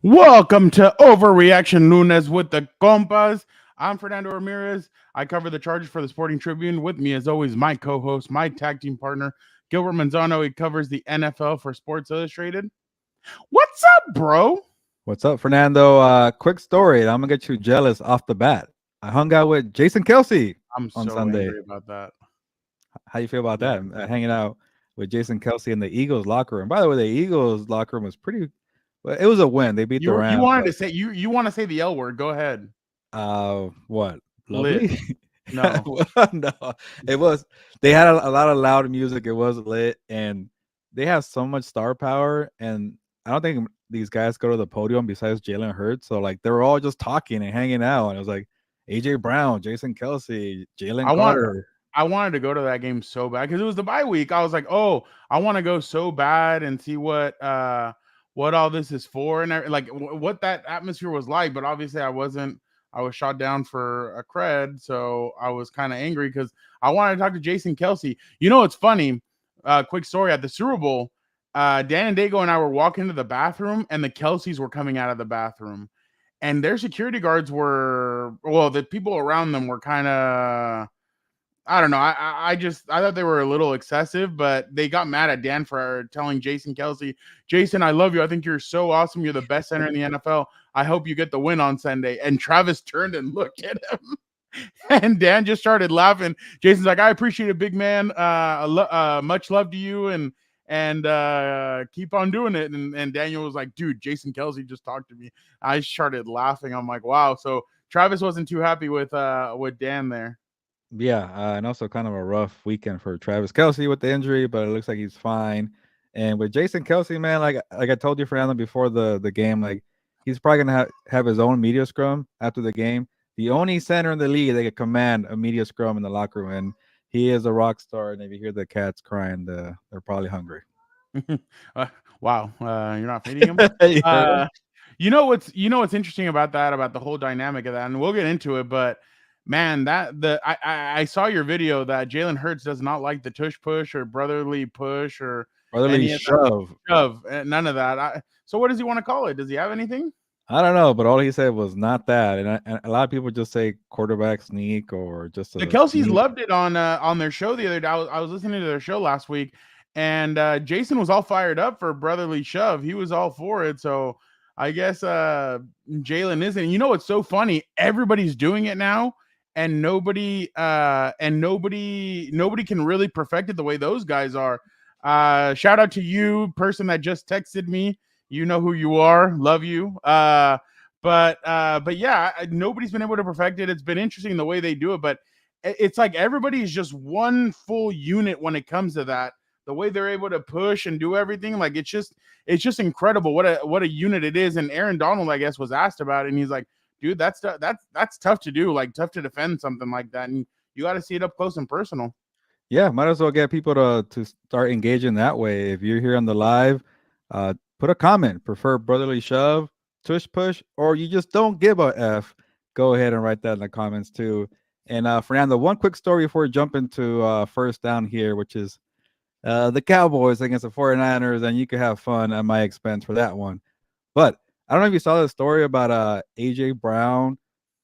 Welcome to Overreaction Lunes with the Compas. I'm Fernando Ramirez. I cover the Chargers for the Sporting Tribune. With me, as always, my co-host, my tag team partner, Gilbert Manzano. He covers the NFL for Sports Illustrated. What's up, bro? What's up, Fernando? Quick story. I'm gonna get you jealous off the bat. I hung out with Jason Kelsey I'm on so Sunday. angry about that. How you feel about Yeah. that? Hanging out with Jason Kelsey in the Eagles locker room. By the way, the Eagles locker room was pretty. Well, it was a win. They beat the You Rams, wanted but to say you want to say the L word? Go ahead. what? Lit. Lovely? No. No, it was. They had a lot of loud music. It was lit, and they have so much star power. And I don't think these guys go to the podium besides Jalen Hurts. So like they were all just talking and hanging out, and it was like AJ Brown, Jason Kelsey, I Jalen want Carter. I wanted to go to that game so bad because it was the bye week. I was like, oh, I want to go so bad and see what all this is for and what that atmosphere was like. But obviously, I wasn't. I was shot down for a cred, so I was kind of angry because I wanted to talk to Jason Kelsey. You know, it's funny. Quick story at the Super Bowl. Dan and Dago and I were walking to the bathroom, and the Kelseys were coming out of the bathroom, and their security guards were the people around them were kind of I don't know. I thought they were a little excessive, but they got mad at Dan for telling Jason Kelsey, Jason, I love you. I think you're so awesome. You're the best center in the NFL. I hope you get the win on Sunday. And Travis turned and looked at him. And Dan just started laughing. Jason's like, I appreciate it, big man. Much love to you and keep on doing it. And Daniel was like, dude, Jason Kelsey just talked to me. I started laughing. I'm like, wow. So Travis wasn't too happy with Dan there. Yeah, and also kind of a rough weekend for Travis Kelsey with the injury, but it looks like he's fine. And with Jason Kelsey, man, like I told you, Fernando, before the game, like he's probably gonna have his own media scrum after the game. The only center in the league that can command a media scrum in the locker room, and he is a rock star. And if you hear the cats crying, they're probably hungry. uh, wow, you're not feeding him. You heard him? Uh, what's interesting about that about the whole dynamic of that, and we'll get into it. But man, I saw your video that Jalen Hurts does not like the tush push or brotherly push or Brotherly any of that shove. shove. None of that. So what does he want to call it? Does he have anything? I don't know, but all he said was not that, and a lot of people just say quarterback sneak or just The a Kelseys sneak. loved it on their show the other day. I was listening to their show last week, and Jason was all fired up for brotherly shove. He was all for it. So I guess Jalen isn't. And you know what's so funny? Everybody's doing it now, and nobody can really perfect it the way those guys are. Shout out to you, person that just texted me. You know who you are. Love you. But yeah, nobody's been able to perfect it. It's been interesting the way they do it, but it's like everybody's just one full unit when it comes to that. The way they're able to push and do everything, like it's just incredible what a unit it is. And Aaron Donald, I guess, was asked about it, and he's like, "Dude, that's tough to do, like tough to defend something like that, and you got to see it up close and personal." Yeah, might as well get people to start engaging that way. If you're here on the live, put a comment. Prefer brotherly shove, tush push, or you just don't give a f. Go ahead and write that in the comments too. And Fernando, one quick story before we jump into first down here, which is the Cowboys against the 49ers, and you can have fun at my expense for that one. But I don't know if you saw the story about AJ Brown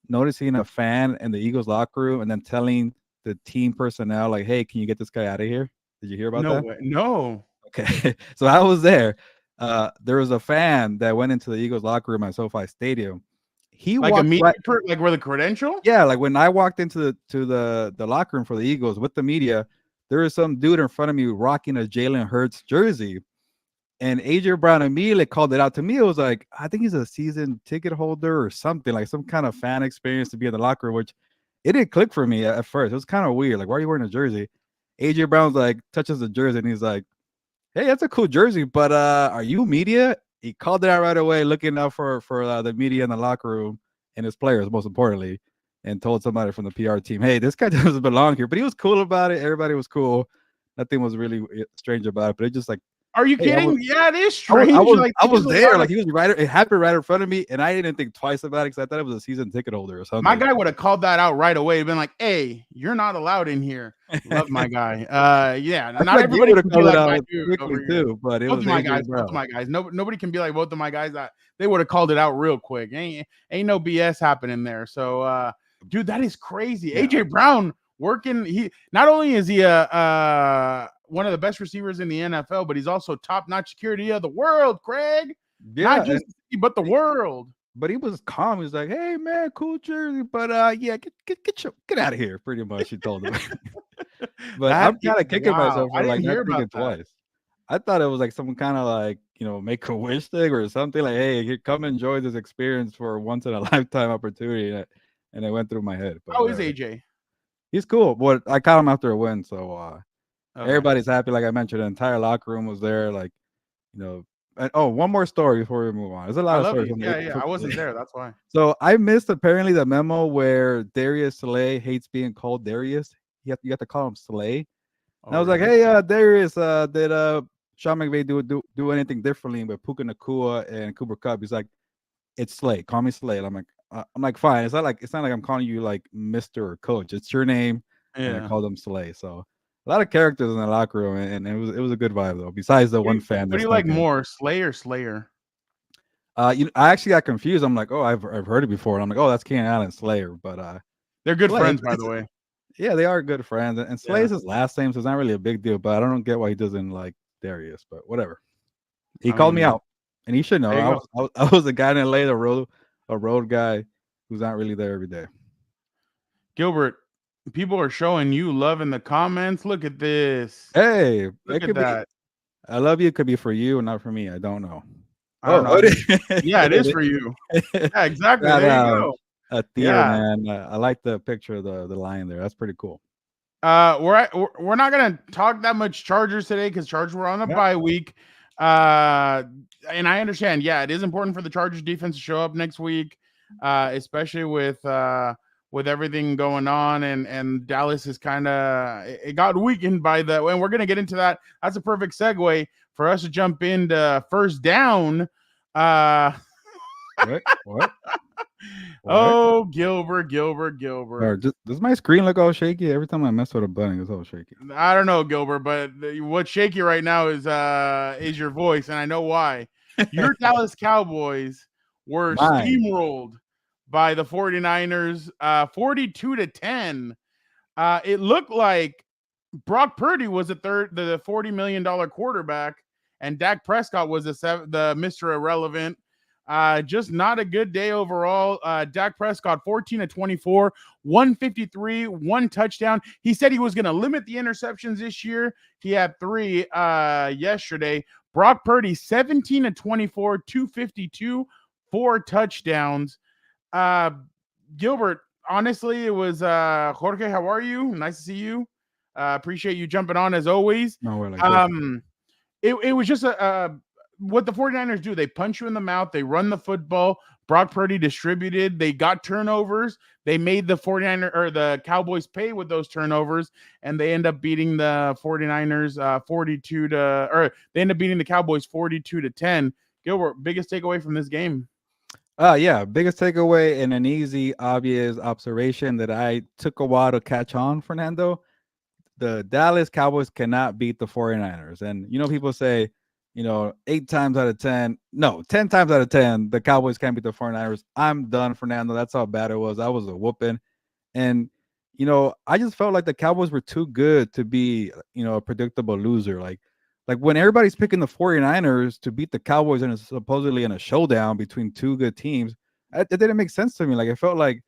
noticing a fan in the Eagles locker room and then telling the team personnel, like, hey, can you get this guy out of here? Did you hear about No that? way, no. Okay. So I was there. There was a fan that went into the Eagles locker room at SoFi Stadium. He Like a walked media, right, like with a credential. yeah, like when I walked into the locker room for the Eagles with the media, there was some dude in front of me rocking a Jalen Hurts jersey. And AJ Brown immediately called it out to me. It was like, I think he's a season ticket holder or something, like some kind of fan experience to be in the locker room, which it didn't click for me at first. It was kind of weird. Like, why are you wearing a jersey? AJ Brown's like, touches the jersey and he's like, hey, that's a cool jersey, but are you media? He called it out right away, looking out for the media in the locker room and his players, most importantly, and told somebody from the PR team, hey, this guy doesn't belong here. But he was cool about it. Everybody was cool. Nothing was really strange about it, but it just like Are you Hey, kidding? Yeah, it is strange. Like I he was does a there. lot of. Like he was right. It happened right in front of me, and I didn't think twice about it because I thought it was a season ticket holder or My something. guy would have called that out right away. Been like, "Hey, you're not allowed in here." Love my guy. Yeah, I feel not like you everybody would have can be called it like my out dude over quickly here. too, but it Both was of my AJ guys, both of Brown. my guys. Nobody can be like both of my guys. That they would have called it out real quick. Ain't no BS happening there. So, dude, that is crazy. Yeah, AJ Brown working. He not only is he a one of the best receivers in the NFL, but he's also top notch security of the world. Craig, not yeah, just but the world. but he was calm. He was like, "Hey man, cool jersey, but yeah, get out of here." Pretty much, he told him. But That I'm is kind of kicking wow. myself I for like didn't not hear about thinking that. twice. I thought it was like some kind of like make a wish thing or something like, "Hey, come enjoy this experience for a once in a lifetime opportunity," and it went through my head. But How is whatever. AJ? He's cool. But I caught him after a win, so Okay. everybody's happy. Like I mentioned, the entire locker room was there. Like you know. And, oh, one more story before we move on. There's a I lot of love stories you. from the Yeah, April yeah. I Fool's wasn't Day. there. That's why. So I missed apparently the memo where Darius Slay hates being called Darius. You have to call him Slay. And Oh, I was like, really? hey, Darius, did Sean McVay do anything differently with Puka Nakua and Cooper Cup? He's like, it's Slay. Call me Slay. And I'm like, fine. It's not like I'm calling you like Mister or Coach. It's your name, and I Yeah. called him Slay. So a lot of characters in the locker room, and it was a good vibe though. Besides the one fan What that do you like snuck in. more, Slay or Slayer? I actually got confused. I'm like, oh, I've heard it before. And I'm like, oh, that's Keenan Allen Slayer, but They're good Slay. friends, by the way. Yeah, they are good friends, and Slay Yeah. is his last name, so it's not really a big deal. But I don't get why he doesn't like Darius. But whatever. He I called me mean, out, and he should know. there you go. I was a guy in LA, a road guy who's not really there every day. Gilbert, people are showing you love in the comments. Look at this. Hey, Look it at could be. that. I love you. It could be for you and not for me. I don't know. I don't know. Oh, Yeah, it is for you. Yeah, exactly. shout There you out go. a theater Yeah. man. I like the picture of the lion there. That's pretty cool. We're not gonna talk that much Chargers today because Chargers were on a Yeah. bye week. And I understand, yeah, it is important for the Chargers defense to show up next week, especially with everything going on, and Dallas is kind of it got weakened by the, and we're gonna get into that. That's a perfect segue for us to jump into first down. What? Oh, Gilbert. Or does my screen look all shaky every time I mess with a button? It's all shaky. I don't know, Gilbert, but what's shaky right now is your voice, and I know why. Your Dallas Cowboys were Mine. steamrolled by the 49ers 42-10. It looked like Brock Purdy was the $40 million quarterback, and Dak Prescott was the Mr. Irrelevant. Just not a good day overall. Dak Prescott, 14-24, 153, one touchdown. He said he was going to limit the interceptions this year. He had 3 yesterday. Brock Purdy, 17-24, 252, 4 touchdowns. Gilbert, honestly, it was Jorge, how are you? Nice to see you. Appreciate you jumping on as always. No, we're like this. It was just what the 49ers do. They punch you in the mouth. They run the football. Brock Purdy distributed. They got turnovers. They made the 49er or the Cowboys pay with those turnovers, and they end up beating the 49ers 42 to, or they end up beating the Cowboys 42-10. Gilbert, biggest takeaway from this game? Yeah, biggest takeaway and an easy, obvious observation that I took a while to catch on, Fernando. The Dallas Cowboys cannot beat the 49ers. And people say, 8 times out of 10, no, 10 times out of 10, the Cowboys can't beat the 49ers. I'm done, Fernando. That's how bad it was. I was a whooping. And, I just felt like the Cowboys were too good to be, a predictable loser. Like when everybody's picking the 49ers to beat the Cowboys and it's supposedly in a showdown between two good teams, it didn't make sense to me. Like it felt like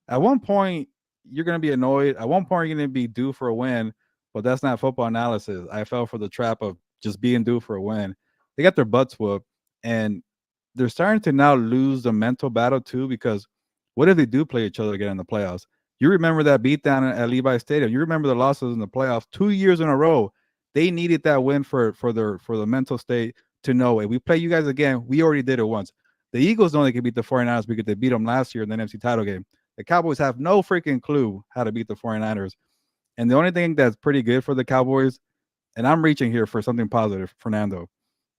at one point you're going to be annoyed. At one point you're going to be due for a win, but that's not football analysis. I fell for the trap of just being due for a win. They got their butts whooped, and they're starting to now lose the mental battle too, because what if they do play each other again in the playoffs? You remember that beatdown at Levi Stadium. You remember the losses in the playoffs 2 years in a row. They needed that win for the mental state to know, hey, we play you guys again. We already did it once. The Eagles know they can beat the 49ers because they beat them last year in the NFC title game. The Cowboys have no freaking clue how to beat the 49ers. And the only thing that's pretty good for the Cowboys, and I'm reaching here for something positive, Fernando,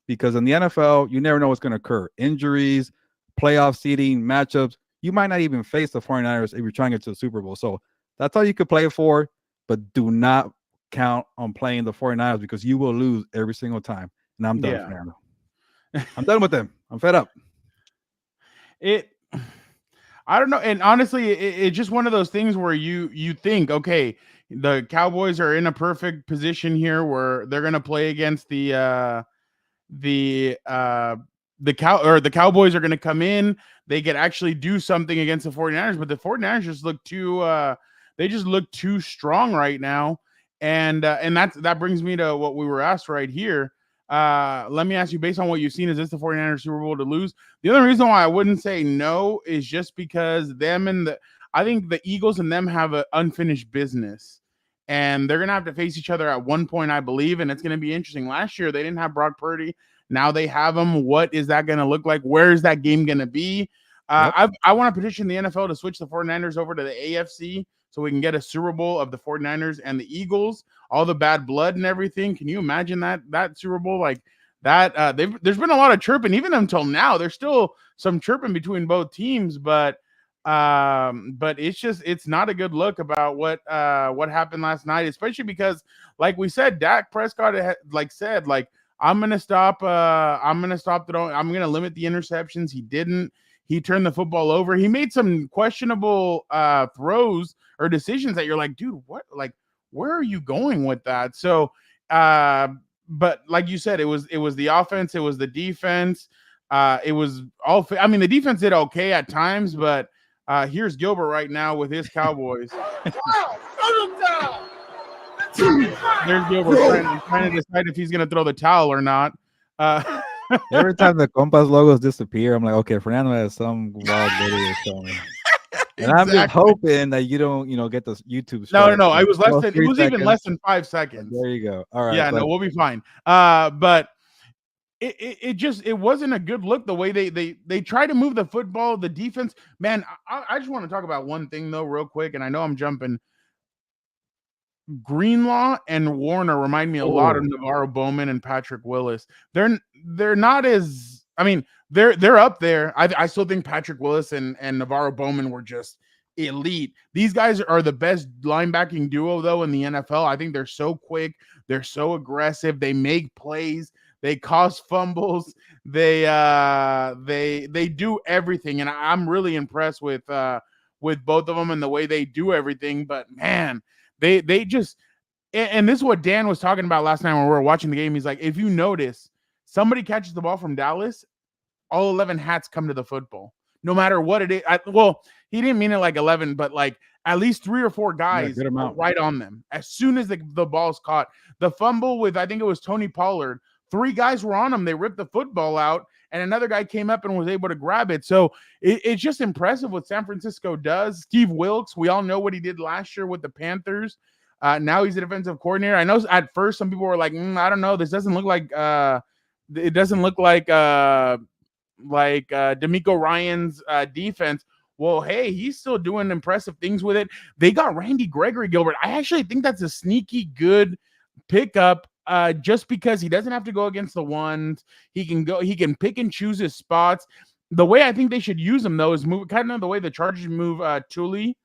because in the NFL, you never know what's going to occur. Injuries, playoff seeding, matchups. You might not even face the 49ers if you're trying to get to the Super Bowl. So that's all you could play for, but do not count on playing the 49ers because you will lose every single time. And I'm done, Yeah. Fernando. I'm done with them. I'm fed up. It I don't know, and honestly, it's just one of those things where you think, okay, the Cowboys are in a perfect position here where they're going to play against the uh the Cowboys are going to come in, they could actually do something against the 49ers, but the 49ers just look too they just look too strong right now. And that brings me to what we were asked right here. Let me ask you, based on what you've seen, is this the 49ers Super Bowl to lose? The only reason why I wouldn't say no is just because I think the Eagles and them have an unfinished business, and they're going to have to face each other at one point, I believe, and it's going to be interesting. Last year, they didn't have Brock Purdy. Now they have him. What is that going to look like? Where is that game going to be? I want to petition the NFL to switch the 49ers over to the AFC so we can get a Super Bowl of the 49ers and the Eagles, all the bad blood and everything. Can you imagine that Super Bowl like that? There's been a lot of chirping even until now. There's still some chirping between both teams, but it's not a good look about what happened last night, especially because, like we said, Dak Prescott said I'm gonna stop I'm gonna limit the interceptions. He didn't. He turned the football over. He made some questionable throws or decisions that you're like, dude, what? Like, where are you going with that? So, but like you said, it was the offense, it was the defense, it was all. I mean, the defense did okay at times, but here's Gilbert right now with his Cowboys. There's Gilbert trying to decide if he's going to throw the towel or not. Every time the Compas logos disappear, I'm like, okay, Fernando has some wild video showing. And I'm just hoping that you don't, get the YouTube strike. No. It was less than. It was even less than 5 seconds. There you go. All right. Yeah, no, we'll be fine. But it wasn't a good look the way they try to move the football, the defense. Man, I just want to talk about one thing though, real quick, and I know I'm jumping. Greenlaw and Warner remind me a lot of Navarro Bowman and Patrick Willis. They're not as, I mean, they're up there. I still think Patrick Willis and Navarro Bowman were just elite. These guys are the best linebacking duo though in the NFL. I think they're so quick, they're so aggressive, they make plays, they cause fumbles, they do everything, and I'm really impressed with both of them and the way they do everything. But man, they just, and this is what Dan was talking about last night when we were watching the game. He's like, if you notice, somebody catches the ball from Dallas, all 11 hats come to the football, no matter what it is. Well, he didn't mean it like 11, but like at least 3 or 4 guys are right on them as soon as the ball's caught. The fumble with, I think it was Tony Pollard, 3 guys were on him. They ripped the football out, and another guy came up and was able to grab it. So it's just impressive what San Francisco does. Steve Wilkes, we all know what he did last year with the Panthers. Now he's a defensive coordinator. I know at first some people were like, I don't know, this doesn't look like it doesn't look like D'Amico Ryan's defense. Well, hey, he's still doing impressive things with it. They got Randy Gregory, Gilbert. I actually think that's a sneaky good pickup. Just because he doesn't have to go against the ones, he can pick and choose his spots. The way I think they should use him though is move kind of the way the Chargers move Tui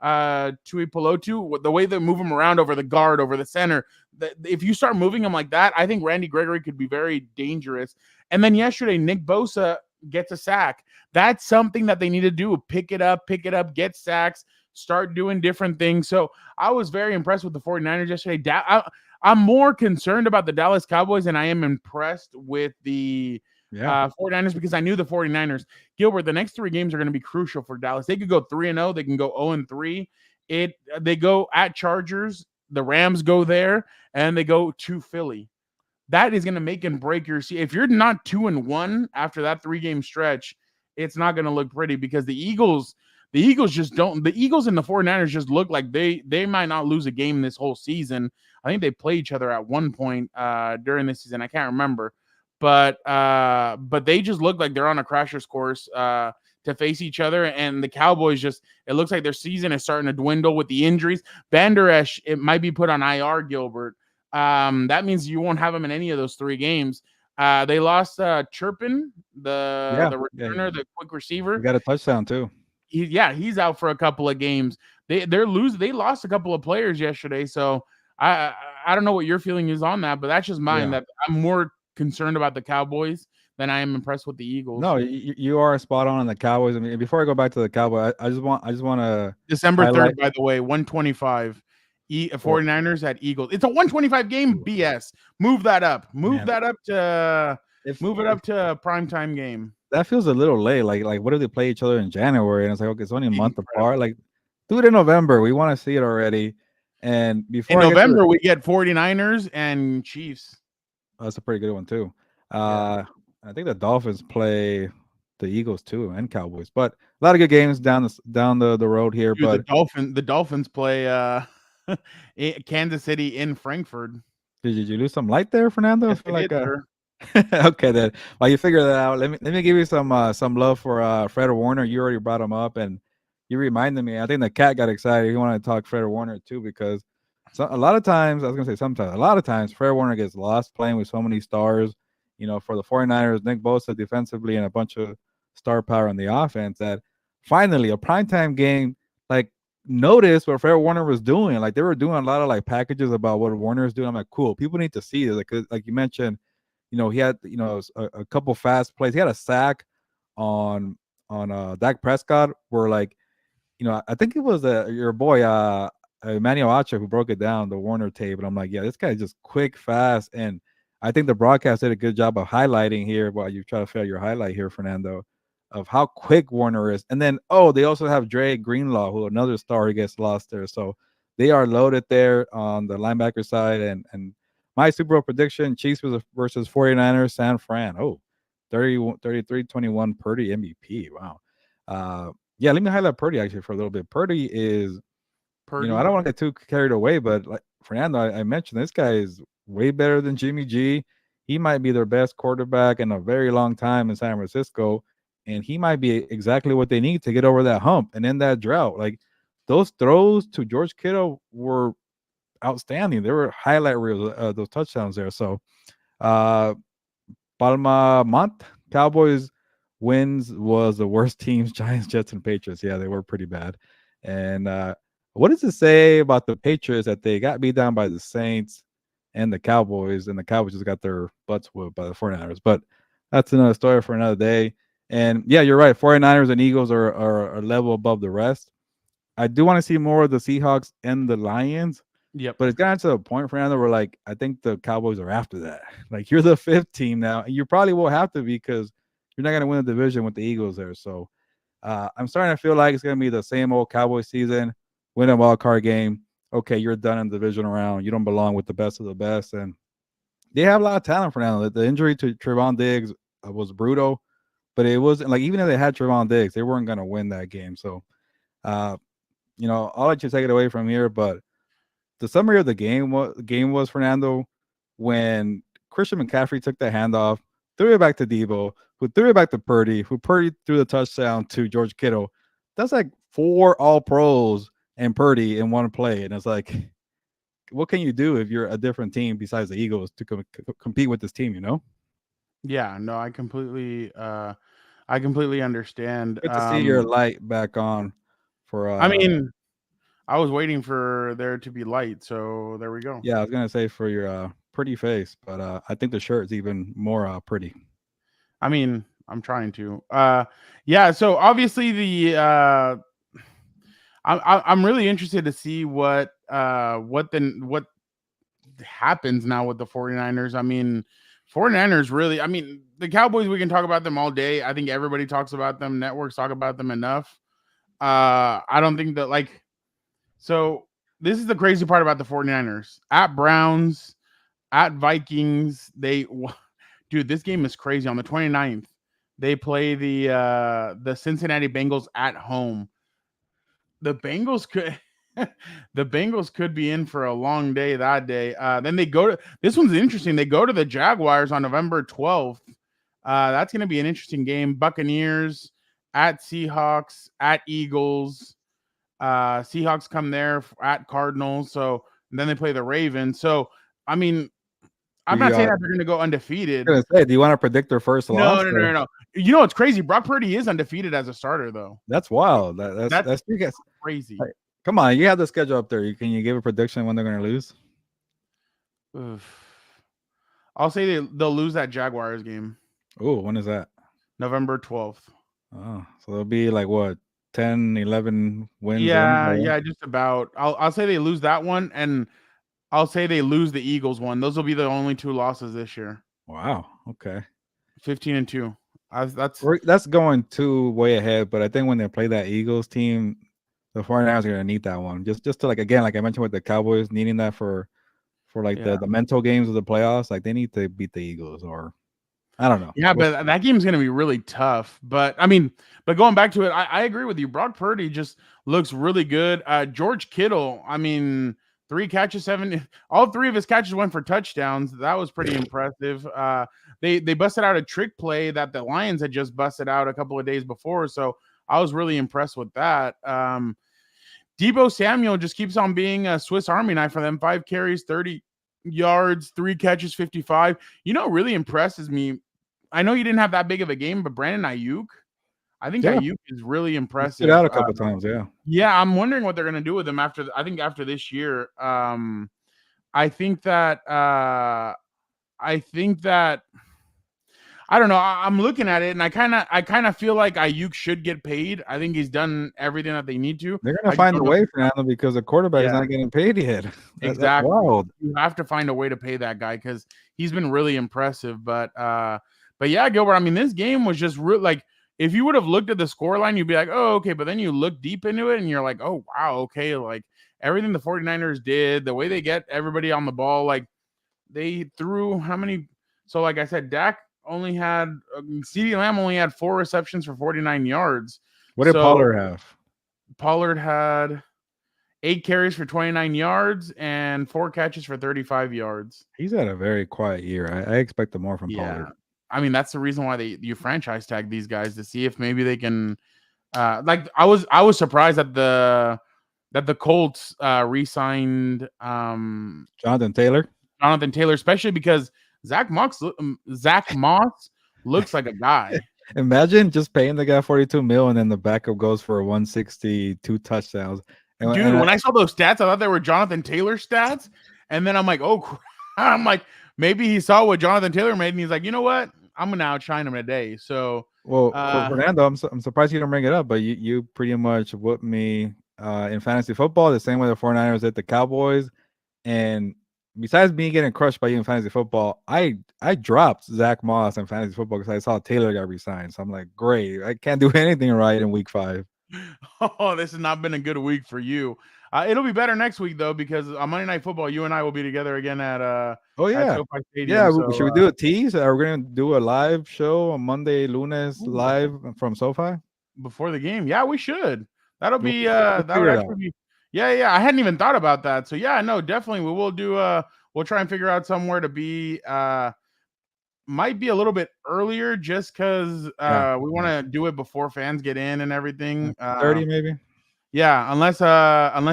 Pelotu, the way they move him around over the guard, over the center. If you start moving him like that, I think Randy Gregory could be very dangerous. And then yesterday, Nick Bosa gets a sack. That's something that they need to do. Pick it up, get sacks, start doing different things. So I was very impressed with the 49ers yesterday. I'm more concerned about the Dallas Cowboys than I am impressed with the 49ers, because I knew the 49ers. Gilbert, the next 3 games are going to be crucial for Dallas. They could go 3-0. They can go 0-3. They go at Chargers. The Rams go there, and they go to Philly. That is going to make and break your season. If you're not 2-1 after that 3-game stretch, it's not going to look pretty, because the Eagles just don't. The Eagles and the 49ers just look like they might not lose a game this whole season. I think they play each other at one point during this season. I can't remember, but they just look like they're on a crasher's course to face each other. And the Cowboys it looks like their season is starting to dwindle with the injuries. Van Der Esch, it might be put on IR, Gilbert. That means you won't have him in any of those 3 games. They lost Chirpin, the Yeah, yeah, returner, the quick he receiver. got a touchdown too. Yeah, he's out for a couple of games. They lost a couple of players yesterday, so I I I don't know what your feeling is on that, but that's just mine. Yeah. That I'm more concerned about the Cowboys than I am impressed with the No, Eagles. you are spot on the Cowboys. I mean, before I go back to the Cowboys, I just want to December highlight 3rd, by the way, 125. 4. 49ers at Eagles. It's a 125 game. BS. Move that up. Man, if Move it up to a primetime game. that feels a little late. Like, what if they play each other in January? And it's like, okay, it's only a month apart. Incredible. Like, do it in November. We want to see it already. And In before I get to November, we get 49ers and Chiefs. that's a pretty good one too. Yeah. I think the Dolphins play the Eagles too and Cowboys, but a lot of good games down the road here. Dude, But The Dolphins play Kansas City in Frankfurt. did you lose some light there, Fernando? I Yes, I feel like did, sir. okay then. While you figure that out, let me give you some love for Fred Warner. You already brought him up, and you reminded me. I think the cat got excited. He wanted to talk Fred Warner too because a lot of times I was gonna say sometimes a lot of times Fred Warner gets lost playing with so many stars. You know, for the 49ers, Nick Bosa defensively and a bunch of star power on the offense. That finally a primetime game like noticed what Fred Warner was doing. Like they were doing a lot of like packages about what Warner is doing. I'm like, cool. People need to see this. Like you mentioned, you know, he had a couple fast plays. He had a sack on Dak Prescott where like I think it was your boy Emmanuel Acha who broke it down the Warner tape, and I'm like, yeah, this guy is just quick, fast, and I think the broadcast did a good job of highlighting here while you try to fill your highlight here, Fernando, of how quick Warner is. And then they also have Dre Greenlaw, who another star who gets lost there. So they are loaded there on the linebacker side, and my Super Bowl prediction: Chiefs versus 49ers, San Fran. Oh, 33-21 Purdy MVP. Wow. Yeah, let me highlight Purdy actually for a little bit. Purdy is, I Purdy. don't want to get too carried away, but like Fernando, I mentioned this guy is way better than Jimmy G. He might be their best quarterback in a very long time in San Francisco, and he might be exactly what they need to get over that hump and in that drought. Like those throws to George Kittle were outstanding. They were highlight reels, those touchdowns there. So, uh, Palma Mont Cowboys wins was the worst teams, Giants, Jets, and Patriots. Yeah, they were pretty bad. And what does it say about the Patriots that they got beat down by the Saints and the Cowboys just got their butts whooped by the 49ers? But that's another story for another day. And yeah, you're right. 49ers and Eagles are a level above the rest. I do want to see more of the Seahawks and the Lions, Yep. but it's gotten to a point, Fernando, where like I think the Cowboys are after that. Like you're the fifth team now, and you probably will have to be because you're not going to win the division with the Eagles there. So I'm starting to feel like it's going to be the same old Cowboys season. Win a wild card game. Okay, you're done in the division round. You don't belong with the best of the best, and they have a lot of talent for now. The injury to Trevon Diggs was brutal, but it wasn't like even if they had Trevon Diggs, they weren't going to win that game. So, uh, I'll let you take it away from here, but the summary of the game was Fernando when Christian McCaffrey took the handoff, threw it back to Debo, who threw it back to Purdy, who Purdy threw the touchdown to George Kittle. That's like 4 All Pros and Purdy in one play, and it's like, what can you do if you're a different team besides the Eagles to compete with this team? Yeah, no, I completely understand. Good to see your light back on for I mean, I was waiting for there to be light, so there we go. yeah, I was gonna say for your pretty face, but I think the shirt's even more pretty. I mean, I'm trying to. Yeah, so obviously I'm really interested to see what happens now with the 49ers. I mean, 49ers really, I mean, the Cowboys, we can talk about them all day. I think everybody talks about them, networks talk about them enough. I don't think that so this is the crazy part about the 49ers. At Browns, at Vikings, dude, this game is crazy. On the 29th, they play the Cincinnati Bengals at home. The Bengals could the Bengals could be in for a long day that day. Then they go to this one's interesting. They go to the Jaguars on November 12th. That's going to be an interesting game. Buccaneers at Seahawks at Eagles. Seahawks come there at Cardinals. So and then they play the Ravens. So I mean, Do I'm not you saying that they're going to go undefeated. gonna say, do you want to predict their first No, loss? no, no, Or? no, no. You know what's crazy? Brock Purdy is undefeated as a starter, though. That's wild. That's That's you guys. crazy. Like, come on, you have the schedule up there. Can you give a prediction when they're gonna lose? Oof. I'll say they'll lose that Jaguars game, Oh, when is that? November 12th. Oh, so they'll be like what 10, 11 wins in by Yeah, then? yeah, just about. I'll say they lose that one, and I'll say they lose the Eagles one. Those will be the only 2 losses this year. Wow. Okay. 15-2. That's That's going too way ahead, but I think when they play that Eagles team, the 49ers are gonna need that one. Just to like again, like I mentioned with the Cowboys needing that for like yeah. the mental games of the playoffs, like they need to beat the Eagles or I don't know. Yeah, but that game's going to be really tough. But I mean, but going back to it, I agree with you. Brock Purdy just looks really good. George Kittle, I mean, 3 catches, 7. All 3 of his catches went for touchdowns. That was pretty impressive. They busted out a trick play that the Lions had just busted out a couple of days before. So I was really impressed with that. Deebo Samuel just keeps on being a Swiss Army knife for them. 5 carries, 30 yards, 3 catches, 55. You know, really impresses me. I know you didn't have that big of a game, but Brandon Ayuk, I think Yeah, Ayuk is really he stood impressive. out a couple times. Yeah. Yeah, I'm wondering what they're going to do with him after. I think after this year. I think that. I think that. I don't know. I'm looking at it, and I kind of feel like Ayuk should get paid. I think he's done everything that they need to. They're I gonna just find a don't know. way, Fernando, because the quarterback is Yeah, not getting paid yet. That's exactly. wild. You have to find a way to pay that guy because he's been really impressive. But yeah, Gilbert. I mean, this game was just real. Like, if you would have looked at the score line, you'd be like, oh, okay. But then you look deep into it, and you're like, oh, wow, okay. Like everything the 49ers did, the way they get everybody on the ball, like they threw how many? So, like I said, Dak only had CeeDee Lamb only had 4 receptions for 49 yards. What did So Pollard have? Pollard had 8 carries for 29 yards and 4 catches for 35 yards. He's had a very quiet year. I expected more from Yeah. Pollard. I mean, that's the reason why you franchise tag these guys to see if maybe they can like I was surprised that the Colts re-signed Jonathan Taylor. Jonathan Taylor, especially because Zach Moss looks like a guy. Imagine just paying the guy 42 mil and then the backup goes for 162 touchdowns. Dude, when I saw those stats, I thought they were Jonathan Taylor stats. And then I'm like, oh, I'm like, maybe he saw what Jonathan Taylor made and he's like, you know what? I'm going to outshine him today. So, well, for Fernando, I'm surprised you don't bring it up, but you pretty much whooped me in fantasy football the same way the 49ers did the Cowboys. And besides me getting crushed by you in fantasy football, I dropped Zach Moss in fantasy football because I saw Taylor got resigned. So I'm like, great, I can't do anything right in week 5. Oh, this has not been a good week for you. It'll be better next week though, because on Monday Night Football, you and I will be together again at SoFi Stadium. Yeah. So, should we do a tease? Are we gonna do a live show on Monday, Lunes, live from SoFi before the game? Yeah, we should. That'll be we'll that would actually be. Yeah. I hadn't even thought about that. So yeah, no, definitely we will do. We'll try and figure out somewhere to be. Might be a little bit earlier just because we want to do it before fans get in and everything. 30 maybe. Yeah, unless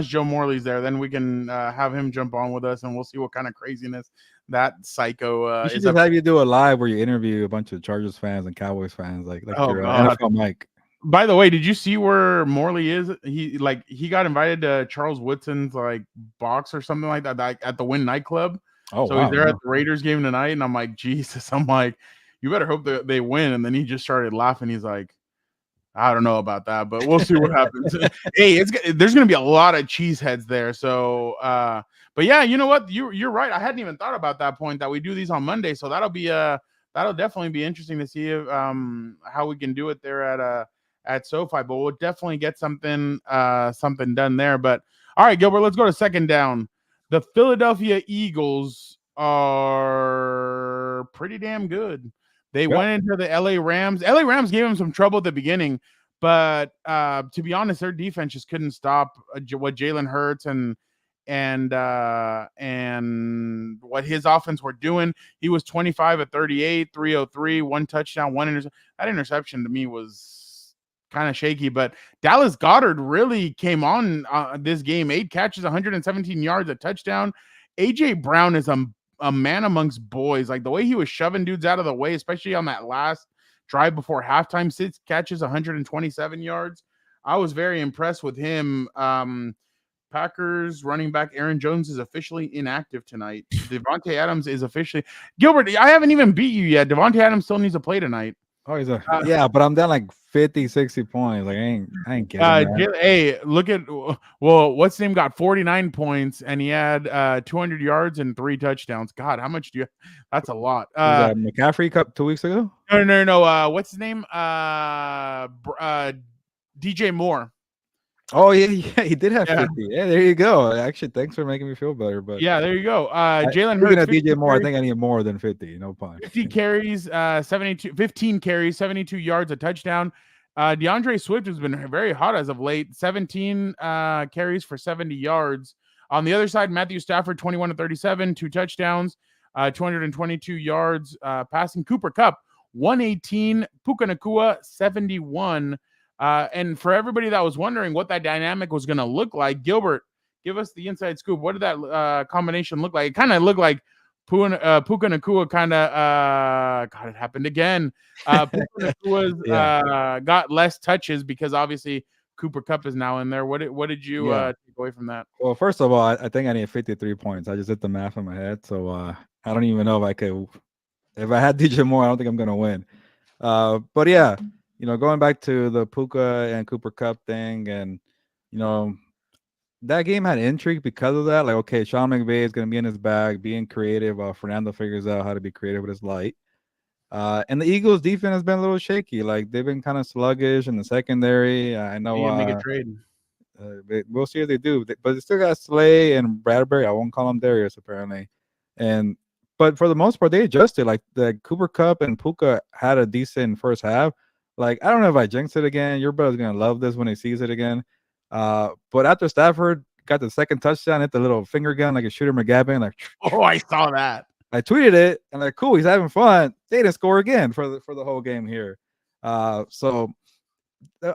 Joe Morley's there, then we can have him jump on with us and we'll see what kind of craziness that psycho We should is. just have you do a live where you interview a bunch of Chargers fans and Cowboys fans, like your NFL mic. By the way, did you see where Morley is? He got invited to Charles Woodson's like box or something like that, like, at the Wynn nightclub. Oh, so wow, he's there at the Raiders game tonight, and I'm like, Jesus, I'm like, you better hope that they win. And then he just started laughing. He's like, I don't know about that, but we'll see what happens. Hey, there's going to be a lot of cheeseheads there. So, but yeah, you know what? You're right. I hadn't even thought about that point that we do these on Monday. So that'll definitely be interesting to see if, how we can do it there at SoFi. But we'll definitely get something done there. But all right, Gilbert, let's go to second down. The Philadelphia Eagles are pretty damn good. They went into the LA Rams. LA Rams gave them some trouble at the beginning, but to be honest, their defense just couldn't stop what Jalen Hurts and what his offense were doing. He was 25 of 38, 303, 1 touchdown, 1 interception. That interception to me was kind of shaky, but Dallas Goedert really came on this game. 8 catches, 117 yards, a touchdown. AJ Brown is a man amongst boys. Like the way he was shoving dudes out of the way, especially on that last drive before halftime, 6 catches, 127 yards. I was very impressed with him. Packers running back Aaron Jones is officially inactive tonight. Devontae Adams is officially Gilbert. I haven't even beat you yet. Devontae Adams still needs to play tonight. Oh, yeah, but I'm down like 50, 60 points. Like I ain't getting that. Hey, look at what's his name got 49 points and he had 200 yards and 3 touchdowns. God, how much do you? That's a lot. Was that McCaffrey Cup 2 weeks ago? No. What's his name? DJ Moore. Oh yeah, he did have 50. Yeah, there you go. Actually, thanks for making me feel better. But yeah, there you go. Jalen Hurts. DJ Moore, I think I need more than 50. No pun. 50 carries, 15 carries, 72 yards, a touchdown. DeAndre Swift has been very hot as of late. 17 carries for 70 yards. On the other side, Matthew Stafford, 21 to 37, 2 touchdowns, 222 yards passing. Cooper Kupp, 118. Puka Nacua, 71. And for everybody that was wondering what that dynamic was going to look like, Gilbert, give us the inside scoop. What did that combination look like? It kind of looked like Puka Nacua kind of God, it happened again. Puka Nacua's got less touches because obviously Cooper Kupp is now in there. What did you take away from that? Well, first of all, I think I need 53 points. I just did the math in my head, so I don't even know if I could. If I had DJ Moore, I don't think I'm gonna win. But yeah, going back to the Puka and Cooper Kupp thing, and that game had intrigue because of that. Like, okay, Sean McVay is going to be in his bag, being creative while Fernando figures out how to be creative with his light. And the Eagles' defense has been a little shaky. Like, they've been kind of sluggish in the secondary. I know. Make a trade. We'll see if they do. But they still got Slay and Bradbury. I won't call him Darius, apparently. But for the most part, they adjusted. Like, the Cooper Kupp and Puka had a decent first half. Like, I don't know if I jinxed it again. Your brother's going to love this when he sees it again. But after Stafford got the second touchdown, hit the little finger gun like a Shooter McGavin. Like, oh, I saw that. I tweeted it and like, cool, he's having fun. They didn't score again for the whole game here. So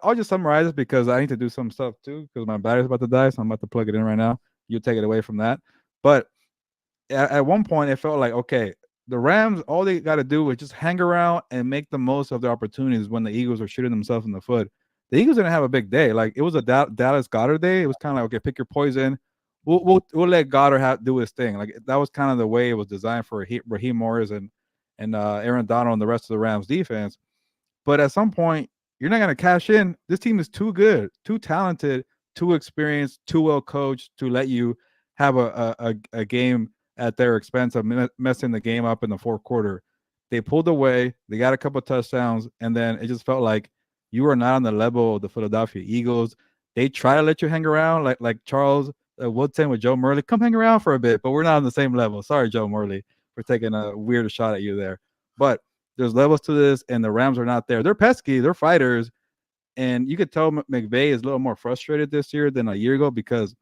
I'll just summarize it because I need to do some stuff too because my battery's about to die, so I'm about to plug it in right now. You take it away from that. But at one point, it felt like, okay, the Rams, all they got to do is just hang around and make the most of their opportunities when the Eagles are shooting themselves in the foot. The Eagles didn't have a big day. Like, it was a Dallas Goedert day. It was kind of like, okay, pick your poison. We'll let Goddard do his thing. Like, that was kind of the way it was designed for Raheem Morris and Aaron Donald and the rest of the Rams defense. But at some point, you're not going to cash in. This team is too good, too talented, too experienced, too well coached to let you have a game at their expense of messing the game up in the fourth quarter. They pulled away. They got a couple of touchdowns, and then it just felt like you are not on the level of the Philadelphia Eagles. They try to let you hang around, like Charles Woodson with Joe Murley. Come hang around for a bit, but we're not on the same level. Sorry, Joe Murley, for taking a weird shot at you there. But there's levels to this, and the Rams are not there. They're pesky. They're fighters. And you could tell McVay is a little more frustrated this year than a year ago because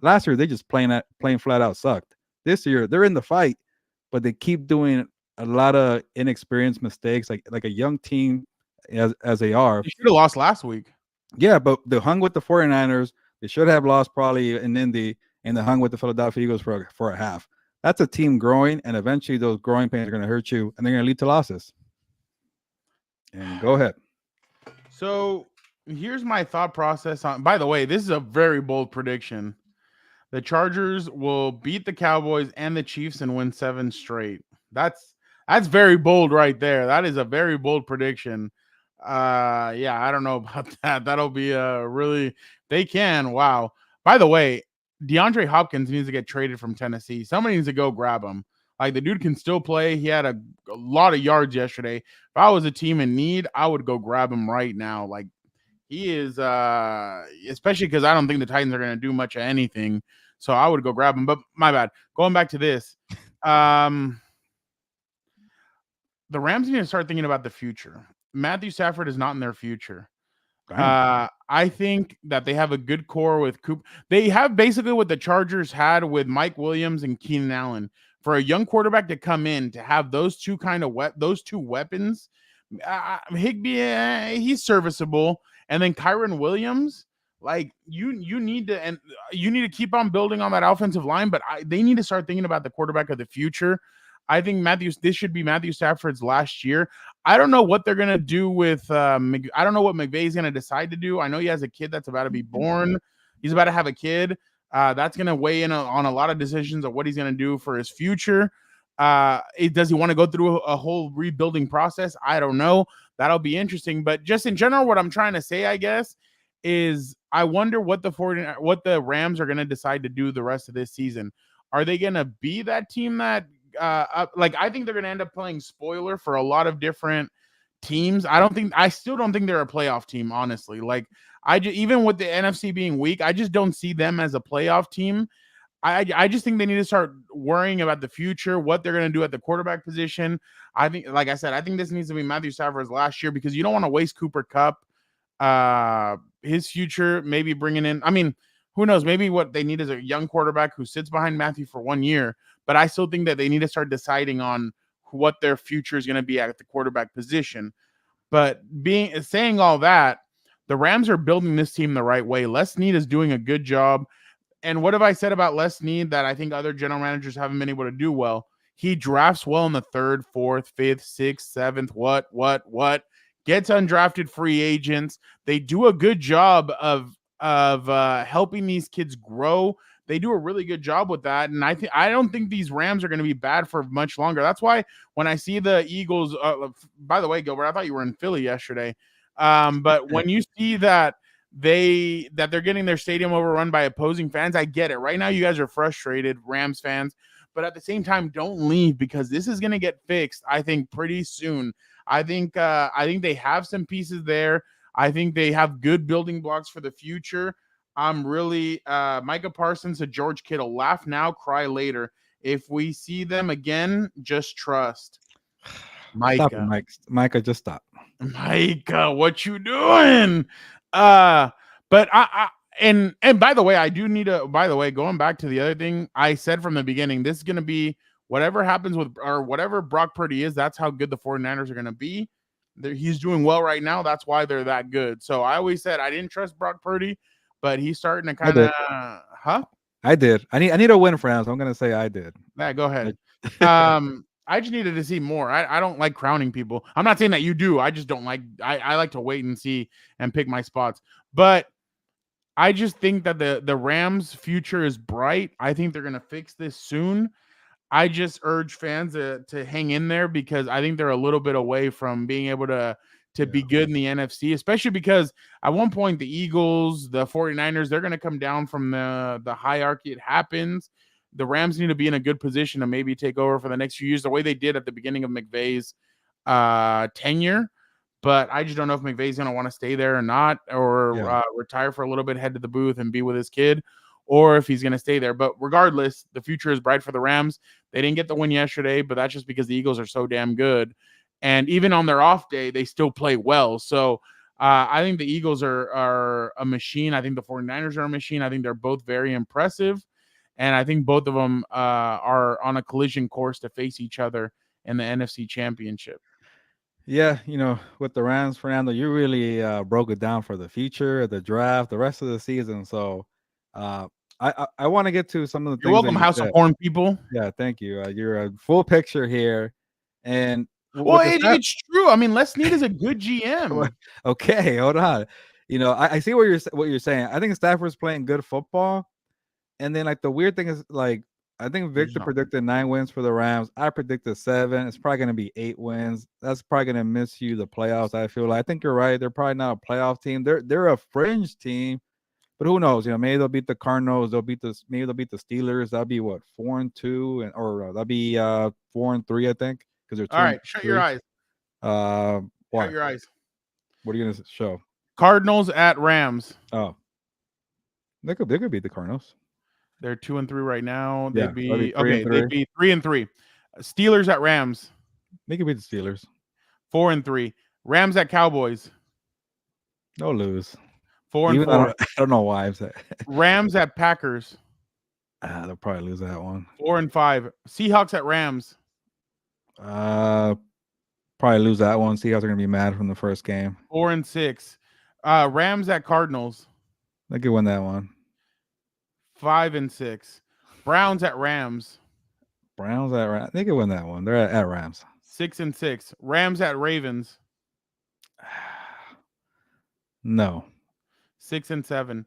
last year they just plain flat out sucked. This year they're in the fight, but they keep doing a lot of inexperienced mistakes, like a young team as they are. You should have lost last week. Yeah, but they hung with the 49ers. They should have lost probably in Indy, and they hung with the Philadelphia Eagles for a half. That's a team growing, and eventually those growing pains are going to hurt you, and they're going to lead to losses. And go ahead. So here's my thought process on. By the way, this is a very bold prediction. The Chargers will beat the Cowboys and the Chiefs and win 7 straight. That's very bold right there. That is a very bold prediction. Yeah, I don't know about that. That'll be really, they can. Wow. By the way, DeAndre Hopkins needs to get traded from Tennessee. Somebody needs to go grab him. Like, the dude can still play. He had a lot of yards yesterday. If I was a team in need, I would go grab him right now. Like, he is, especially because I don't think the Titans are going to do much of anything. So I would go grab him. But my bad. Going back to this. The Rams need to start thinking about the future. Matthew Stafford is not in their future. I think that they have a good core with Coop. They have basically what the Chargers had with Mike Williams and Keenan Allen. For a young quarterback to come in to have those two weapons, Higbee, he's serviceable, and then Kyron Williams, Like you need to, and you need to keep on building on that offensive line, but they need to start thinking about the quarterback of the future. I think this should be Matthew Stafford's last year. I don't know what they're gonna do with. I don't know what McVay's gonna decide to do. I know he has a kid that's about to be born. He's about to have a kid. That's gonna weigh in on a lot of decisions of what he's gonna do for his future. Does he want to go through a whole rebuilding process? I don't know. That'll be interesting. But just in general, what I'm trying to say, I guess, is I wonder what the Rams are going to decide to do the rest of this season. Are they going to be that team that like I think they're going to end up playing spoiler for a lot of different teams. I still don't think they're a playoff team, honestly. Like even with the NFC being weak, I just don't see them as a playoff team. I just think they need to start worrying about the future, what they're going to do at the quarterback position. I think, like I said, I think this needs to be Matthew Stafford's last year because you don't want to waste Cooper Kupp. His future, maybe bringing in, I mean, who knows? Maybe what they need is a young quarterback who sits behind Matthew for 1 year. But I still think that they need to start deciding on what their future is going to be at the quarterback position. But saying all that, the Rams are building this team the right way. Les Snead is doing a good job. And what have I said about Les Snead that I think other general managers haven't been able to do well? He drafts well in the 3rd, 4th, 5th, 6th, 7th, what? Gets undrafted free agents. They do a good job of helping these kids grow. They do a really good job with that, and I don't think these Rams are going to be bad for much longer. That's why when I see the Eagles, by the way, Gilbert, I thought you were in Philly yesterday, but when you see that they're getting their stadium overrun by opposing fans, I get it. Right now, you guys are frustrated, Rams fans, but at the same time, don't leave because this is going to get fixed. I think pretty soon. I think they have some pieces there. I think they have good building blocks for the future. I'm really Micah Parsons to George Kittle. Laugh now, cry later. If we see them again, just trust. Stop it, Micah. Micah, just stop. Micah, what you doing? But and by the way, I do need to, by the way, going back to the other thing I said from the beginning, this is going to be whatever happens with, or whatever Brock Purdy is, that's how good the 49ers are going to be. He's doing well right now. That's why they're that good. So I always said I didn't trust Brock Purdy, but he's starting to kind of, I did. I need a win for him, so I'm going to say I did. Yeah, go ahead. I just needed to see more. I don't like crowning people. I'm not saying that you do. I just don't like, I like to wait and see and pick my spots. But I just think that the Rams' future is bright. I think they're going to fix this soon. I just urge fans to hang in there because I think they're a little bit away from being able to be good in the NFC, especially because at one point the Eagles, the 49ers, they're going to come down from the hierarchy. It happens. The Rams need to be in a good position to maybe take over for the next few years the way they did at the beginning of McVay's tenure. But I just don't know if McVay's going to want to stay there or not, or retire for a little bit, head to the booth and be with his kid, or if he's going to stay there. But regardless, the future is bright for the Rams. They didn't get the win yesterday, but that's just because the Eagles are so damn good. And even on their off day, they still play well. So I think the Eagles are a machine. I think the 49ers are a machine. I think they're both very impressive. And I think both of them are on a collision course to face each other in the NFC Championship. Yeah, with the Rams, Fernando, you really broke it down for the future, the draft, the rest of the season. So I want to get to some of the You're things welcome, that you House said. of Horn people. Yeah, thank you. You're a full picture here. And well, it's true. I mean, Les Snead is a good GM. Okay, hold on. I see what you're saying. I think Stafford's playing good football. And then, like, the weird thing is, like, I think Victor predicted 9 wins for the Rams. I predicted 7. It's probably going to be 8 wins. That's probably going to miss you the playoffs. I feel like. I think you're right. They're probably not a playoff team. They're a fringe team, but who knows? Maybe they'll beat the Cardinals. Maybe they'll beat the Steelers. That'll be what, 4-2, or that'll be 4-3, I think, because they're 2. All right, shut your eyes. Shut your eyes. What are you gonna show? Cardinals at Rams. Oh, they could beat the Cardinals. They're 2-3 right now. Yeah, they'd be okay. They'd be 3-3. Steelers at Rams. They could beat the Steelers. 4-3. Rams at Cowboys. They'll lose. 4-4. I don't know why I'm saying. Rams at Packers. They'll probably lose that one. 4-5. Seahawks at Rams. Probably lose that one. Seahawks are gonna be mad from the first game. 4-6. Rams at Cardinals. They could win that one. 5-6. Browns at Rams. Browns at Rams. They could win that one. They're at Rams. 6-6. Rams at Ravens. No. 6-7.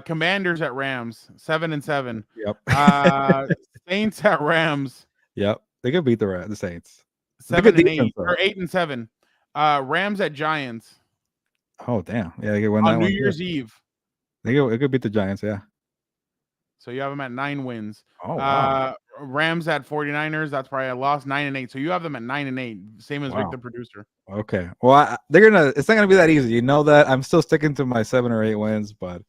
Commanders at Rams. 7-7. Yep. Saints at Rams. Yep. They could beat the Saints. It's a good 7-8 defense, though. or 8-7. Rams at Giants Oh, damn. Yeah, they could win on that New one, Year's too. Eve. They could beat the Giants, yeah. So you have them at 9 wins. Oh, wow. Rams at 49ers. That's probably a loss. 9-8. So you have them at 9-8. Same as Rick Wow. the producer. Okay. Well, it's not gonna be that easy. You know that. I'm still sticking to my 7 or 8 wins, but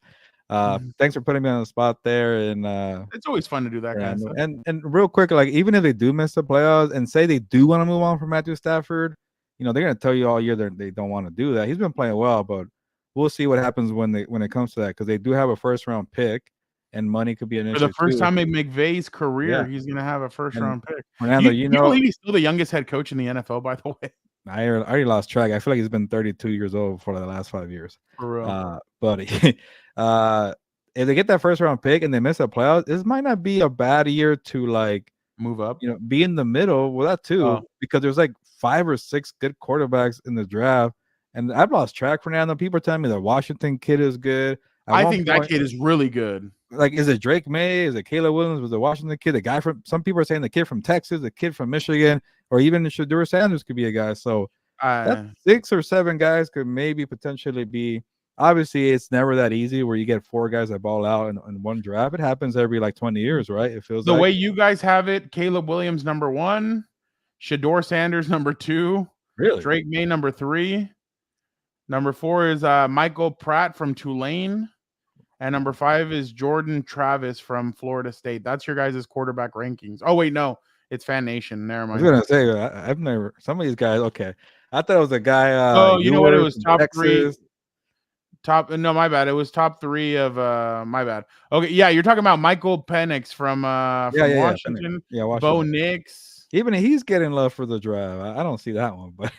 thanks for putting me on the spot there. And It's always fun to do that kind of stuff. and real quick, like even if they do miss the playoffs and say they do want to move on from Matthew Stafford, they're gonna tell you all year they don't want to do that. He's been playing well, but we'll see what happens when it comes to that, because they do have a first round pick and money could be an For issue the first too. time in McVay's career, Yeah. he's gonna have a first And round pick. Fernando, You believe he's still the youngest head coach in the NFL, by the way? I already lost track. I feel like he's been 32 years old for the last 5 years. For real. Buddy. If they get that first round pick and they miss a playoffs, this might not be a bad year to like move up. Be in the middle. Well, that too, because there's like 5 or 6 good quarterbacks in the draft. And I've lost track, Fernando. People are telling me the Washington kid is good. I think that kid is really good. Like, is it Drake May? Is it Caleb Williams? Was the Washington kid? The guy from, some people are saying the kid from Texas, the kid from Michigan, or even Shedeur Sanders could be a guy. So that 6 or 7 guys could maybe potentially be. Obviously, it's never that easy where you get 4 guys that ball out in one draft. It happens every like 20 years, right? It feels the way you guys have it. Caleb Williams number 1, Shedeur Sanders number 2, really Drake May number 3, number 4 is Michael Pratt from Tulane, and number 5 is Jordan Travis from Florida State. That's your guys' quarterback rankings. Oh wait, no, it's Fan Nation. Never mind. I was gonna say I've never some of these guys. Okay, I thought it was a guy. You know what? It was top Texas. 3. No, my bad. It was top 3 of my bad. Okay, yeah, you're talking about Michael Penix from Washington. Yeah, Washington. Bo Nix. Even he's getting love for the draft. I don't see that one, but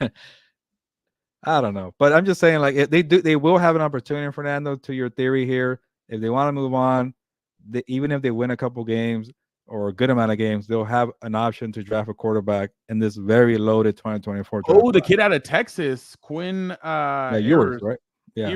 I don't know. But I'm just saying, like, if they will have an opportunity, Fernando, to your theory here. If they want to move on, even if they win a couple games or a good amount of games, they'll have an option to draft a quarterback in this very loaded 2024 draft. Oh, the kid out of Texas, Quinn. Yours, right? Yeah.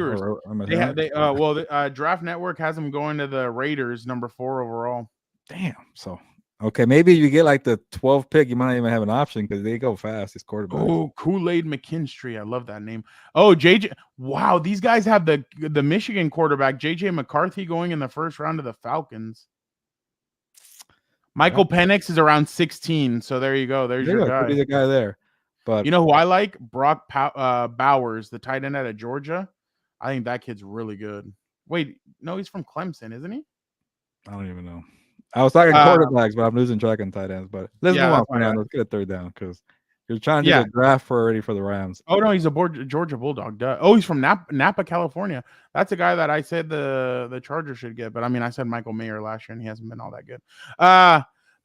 Draft Network has him going to the Raiders, number 4 overall. Damn. So, okay, maybe you get like the 12th pick, you might even have an option because they go fast. These quarterbacks. Oh, Kool-Aid McKinstry. I love that name. Oh, JJ. Wow, these guys have the Michigan quarterback, JJ McCarthy, going in the first round of the Falcons. Michael Penix is around 16. So there you go. There's your guy. Could be the guy there. But you know who I like? Brock Bowers, the tight end out of Georgia. I think that kid's really good. Wait, no, he's from Clemson, isn't he? I don't even know. I was talking quarterbacks, but I'm losing track on tight ends. But let's move on, Fernando. Let's get a third down because you're trying to do the draft already for the Rams. Oh, no, he's a Georgia Bulldog. Duh. Oh, he's from Napa, California. That's a guy that I said the Chargers should get. But, I mean, I said Michael Mayer last year, and he hasn't been all that good.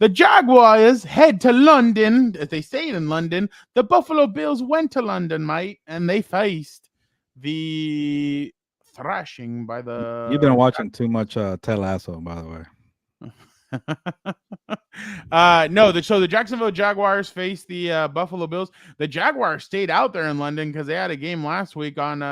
The Jaguars head to London. As they stayed in London, the Buffalo Bills went to London, mate, and they faced the thrashing by the... You've been watching too much Ted Lasso, by the way. So the Jacksonville Jaguars faced the Buffalo Bills. The Jaguars stayed out there in London because they had a game last week on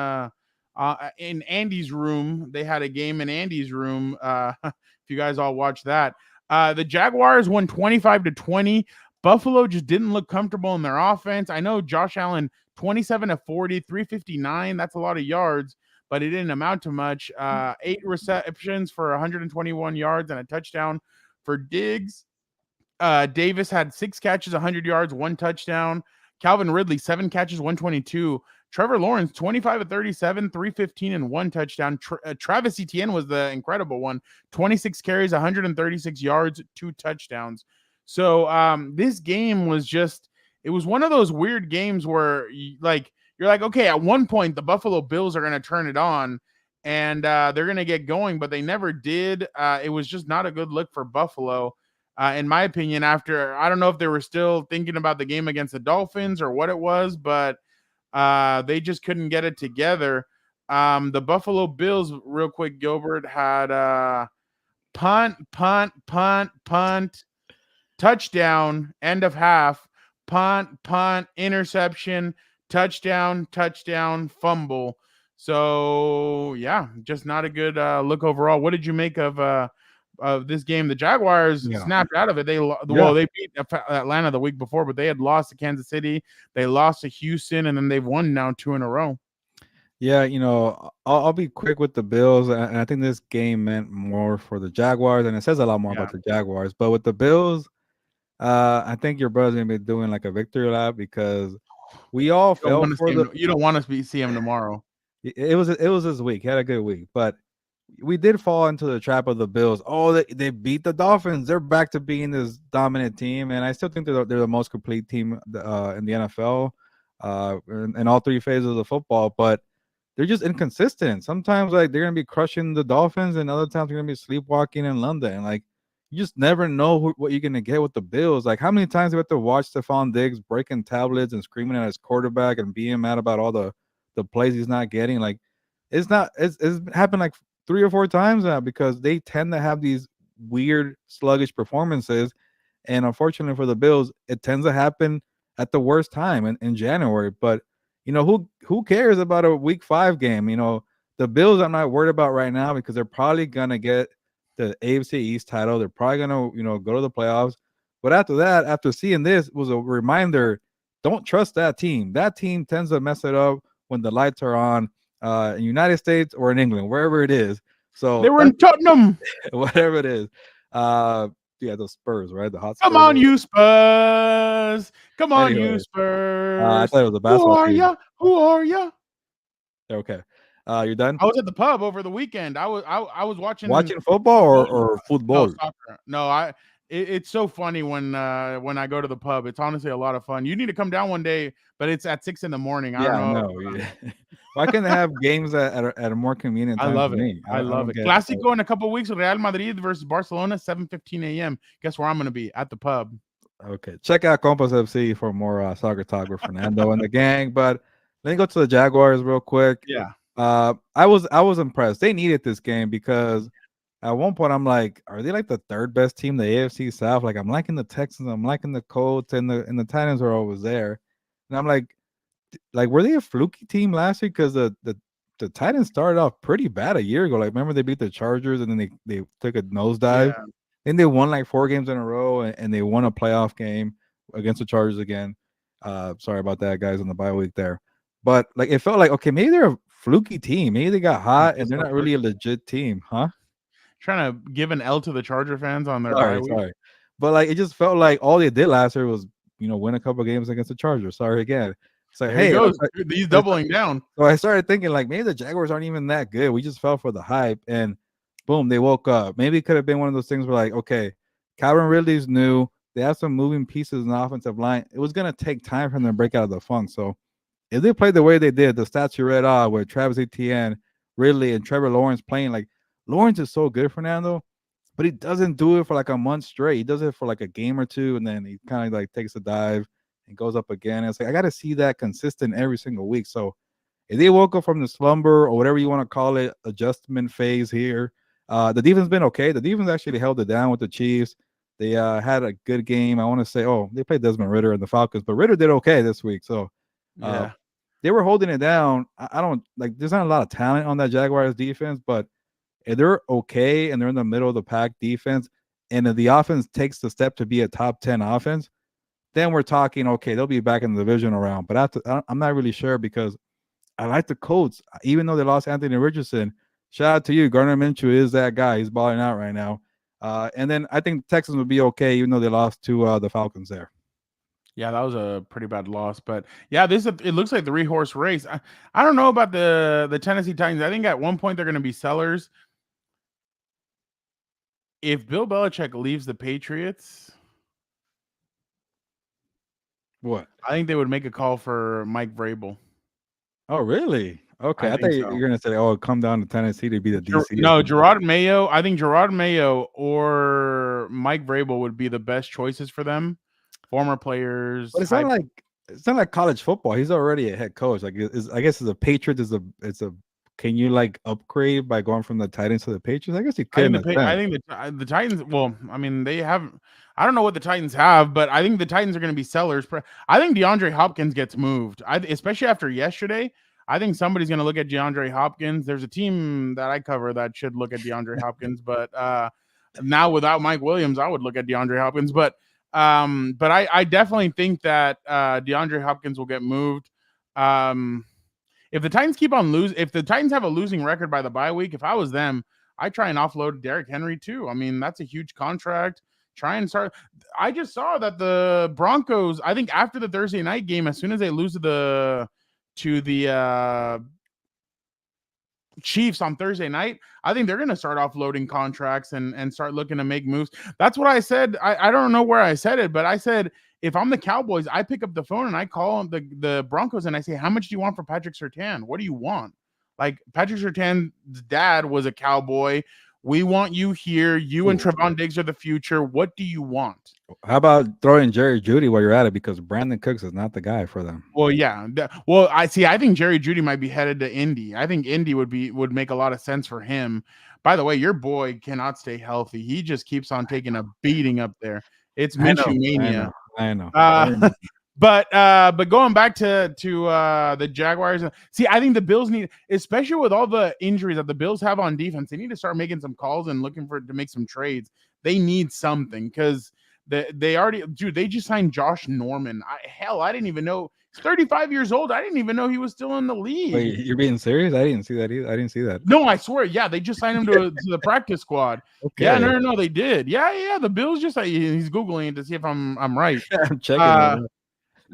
in Andy's room. They had a game in Andy's room. If you guys all watched that, the Jaguars won 25-20. Buffalo just didn't look comfortable in their offense. I know Josh Allen 27 of 40, 359. That's a lot of yards, but it didn't amount to much. 8 receptions for 121 yards and a touchdown for Diggs. Davis had 6 catches, 100 yards, 1 touchdown. Calvin Ridley, 7 catches, 122. Trevor Lawrence, 25 of 37, 315, and 1 touchdown. Travis Etienne was the incredible one. 26 carries, 136 yards, 2 touchdowns. So this game was just, it was one of those weird games where you're like, okay, at one point the Buffalo Bills are going to turn it on and they're going to get going, but they never did. It was just not a good look for Buffalo, in my opinion. After, I don't know if they were still thinking about the game against the Dolphins or what it was, but they just couldn't get it together. The Buffalo Bills, real quick, Gilbert had punt, punt, punt, punt, touchdown, end of half, punt, punt, interception, touchdown, touchdown, fumble. So yeah, just not a good look overall. What did you make of this game? The Jaguars Yeah. snapped out of it. Yeah. They beat Atlanta the week before, but they had lost to Kansas City. They lost to Houston, and then they've won now 2 in a row. Yeah, I'll be quick with the Bills, and I think this game meant more for the Jaguars, and it says a lot more Yeah, about the Jaguars. But with the Bills, I think your brother's gonna be doing like a victory lap because we all you don't fell want to for see the. him. You don't want to see him tomorrow. It was this week. He had a good week, but we did fall into the trap of the Bills. Oh, they beat the Dolphins. They're back to being this dominant team, and I still think they're the most complete team in the NFL, in all three phases of the football. But they're just inconsistent. Sometimes like they're gonna be crushing the Dolphins, and other times they're gonna be sleepwalking in London. Like you just never know what you're gonna get with the Bills. Like how many times do we have to watch Stephon Diggs breaking tablets and screaming at his quarterback and being mad about all the plays he's not getting? Like it's happened like 3 or 4 times now because they tend to have these weird sluggish performances, and unfortunately for the Bills, it tends to happen at the worst time in January. But who cares about a week 5 game? The Bills I'm not worried about right now because they're probably gonna get the AFC East title. They're probably gonna, go to the playoffs. But after that, after seeing this, was a reminder: don't trust that team. That team tends to mess it up when the lights are on, in United States or in England, wherever it is. They So were that's in Tottenham. whatever it is. Uh, yeah, those Spurs, right? The hot Come Spurs. on, you Spurs. Come on, you Anyway, I Spurs. thought it was a Who basketball are team. ya? Who are ya? Okay. You're done I was at the pub over the weekend. I was watching watching football or, football. or No, football? soccer. No, it's so funny when I go to the pub. It's honestly a lot of fun. You need to come down one day, but it's at 6 in the morning. I Yeah, don't I know. know. Yeah. Why can't they have games at a more convenient I time for love it. me? I I don't, I love don't it. get. Clásico in a couple of weeks with Real Madrid versus Barcelona, 7:15 a.m. Guess where I'm going to be? At the pub. Okay, check out Compas FC for more soccer talk with Fernando and the gang. But let me go to the Jaguars real quick. Yeah. I was impressed. They needed this game because at one point I'm like, are they like the third best team, the AFC South? Like I'm liking the Texans, I'm liking the Colts, and the Titans are always there, and I'm like, were they a fluky team last year? Because the Titans started off pretty bad a year ago. Like, remember they beat the Chargers and then they took a nosedive. Yeah. Then they won like 4 games in a row, and they won a playoff game against the Chargers again. Sorry about that, guys, on the bye week there. But like, it felt like okay, maybe they're a fluky team. Maybe they got hot and Just they're so not really a fluky. legit team, huh? Trying to give an L to the Charger fans on their bye Sorry, week. sorry. But like, it just felt like all they did last year was win a couple games against the Chargers. Sorry again. It's like, There he hey, goes. He's doubling down. so I started thinking like maybe the Jaguars aren't even that good. We just fell for the hype, and boom, they woke up. Maybe it could have been one of those things where like, okay, Calvin Ridley's new. They have some moving pieces in the offensive line. It was gonna take time for them to break out of the funk. So if they played the way they did, the stats you read off with Travis Etienne, Ridley, and Trevor Lawrence playing, like Lawrence is so good, Fernando, but he doesn't do it for like a month straight. He does it for like a game or two, and then he kind of like takes a dive and goes up again. It's like I got to see that consistent every single week. So if they woke up from the slumber or whatever you want to call it, adjustment phase here, the defense been okay. The defense actually held it down with the Chiefs. They had a good game. I want to say, oh, they played Desmond Ritter and the Falcons, but Ritter did okay this week. So uh, Yeah. they were holding it down. I don't like. There's not a lot of talent on that Jaguars defense, but if they're okay and they're in the middle of the pack defense, and if the offense takes the step to be a top 10 offense, then we're talking okay. They'll be back in the divisional round. But I'm not really sure because I like the Colts, even though they lost Anthony Richardson. Shout out to you. Gardner Minshew is that guy. He's balling out right now. And then I think the Texans would be okay, even though they lost to the Falcons there. Yeah, that was a pretty bad loss, but yeah, it looks like the 3-horse race. I don't know about the Tennessee Titans. I think at one point they're going to be sellers. If Bill Belichick leaves the Patriots, What? I think they would make a call for Mike Vrabel. Oh, really? Okay. I I thought think you so. were going to say, oh, come down to Tennessee to be the DC. No, Gerard Mayo. I think Gerard Mayo or Mike Vrabel would be the best choices for them. Former players, But it's not like college football. He's already a head coach. Like, I guess as a Patriot, it's a can you like upgrade by going from the Titans to the Patriots? I guess you could in a I sense. think the Titans. Well, I mean, they have. I don't know what the Titans have, but I think the Titans are going to be sellers. I think DeAndre Hopkins gets moved. Especially after yesterday. I think somebody's going to look at DeAndre Hopkins. There's a team that I cover that should look at DeAndre Hopkins, but now without Mike Williams, I would look at DeAndre Hopkins. But I definitely think that DeAndre Hopkins will get moved. If the Titans keep on if the Titans have a losing record by the bye week, if I was them, I try and offload Derrick Henry too. I mean, that's a huge contract. Try and start. I just saw that the Broncos, I think after the Thursday night game, as soon as they lose to the Chiefs on Thursday night, I think they're going to start offloading contracts and start looking to make moves. That's what I said. I don't know where I said it, but I said, if I'm the Cowboys, I pick up the phone and I call the Broncos and I say, how much do you want for Patrick Surtain? What do you want? Like, Patrick Surtain's dad was a Cowboy. We want you here. You and Trevon Diggs are the future. What do you want? How about throwing Jerry Jeudy while you're at it? Because Brandon Cooks is not the guy for them. Well, yeah. Well, I think Jerry Jeudy might be headed to Indy. I think Indy would make a lot of sense for him. By the way, your boy cannot stay healthy. He just keeps on taking a beating up there. It's Minshew mania. I know. But going back to the Jaguars, see, I think the Bills need, especially with all the injuries that the Bills have on defense, they need to start making some calls and looking to make some trades. They need something because they already, dude, they just signed Josh Norman. I didn't even know he's 35 years old. I didn't even know he was still in the league. Wait, you're being serious? I didn't see that either. I didn't see that. No, I swear. Yeah, they just signed him to the practice squad. Okay. Yeah, no, they did. Yeah. The Bills just, he's Googling it to see if I'm right. I'm checking.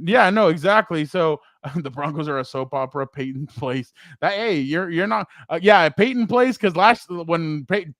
Yeah, no, exactly. So the Broncos are a soap opera. Peyton Place. You're not. Peyton Place, because when Peyton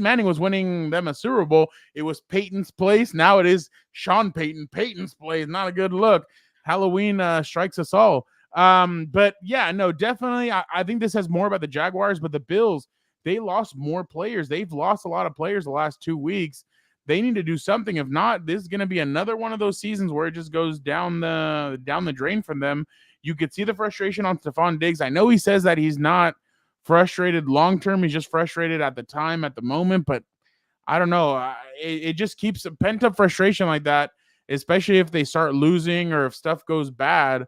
Manning was winning them a Super Bowl, it was Peyton's Place. Now it is Sean Payton. Peyton's Place. Not a good look. Halloween strikes us all. But yeah, no, definitely. I think this has more about the Jaguars, but the Bills, they lost more players. They've lost a lot of players the last 2 weeks. They need to do something. If not, this is going to be another one of those seasons where it just goes down the drain from them. You could see the frustration on Stephon Diggs. I know he says that he's not frustrated long term. He's just frustrated at the moment. But I don't know. It just keeps a pent up frustration like that, especially if they start losing or if stuff goes bad.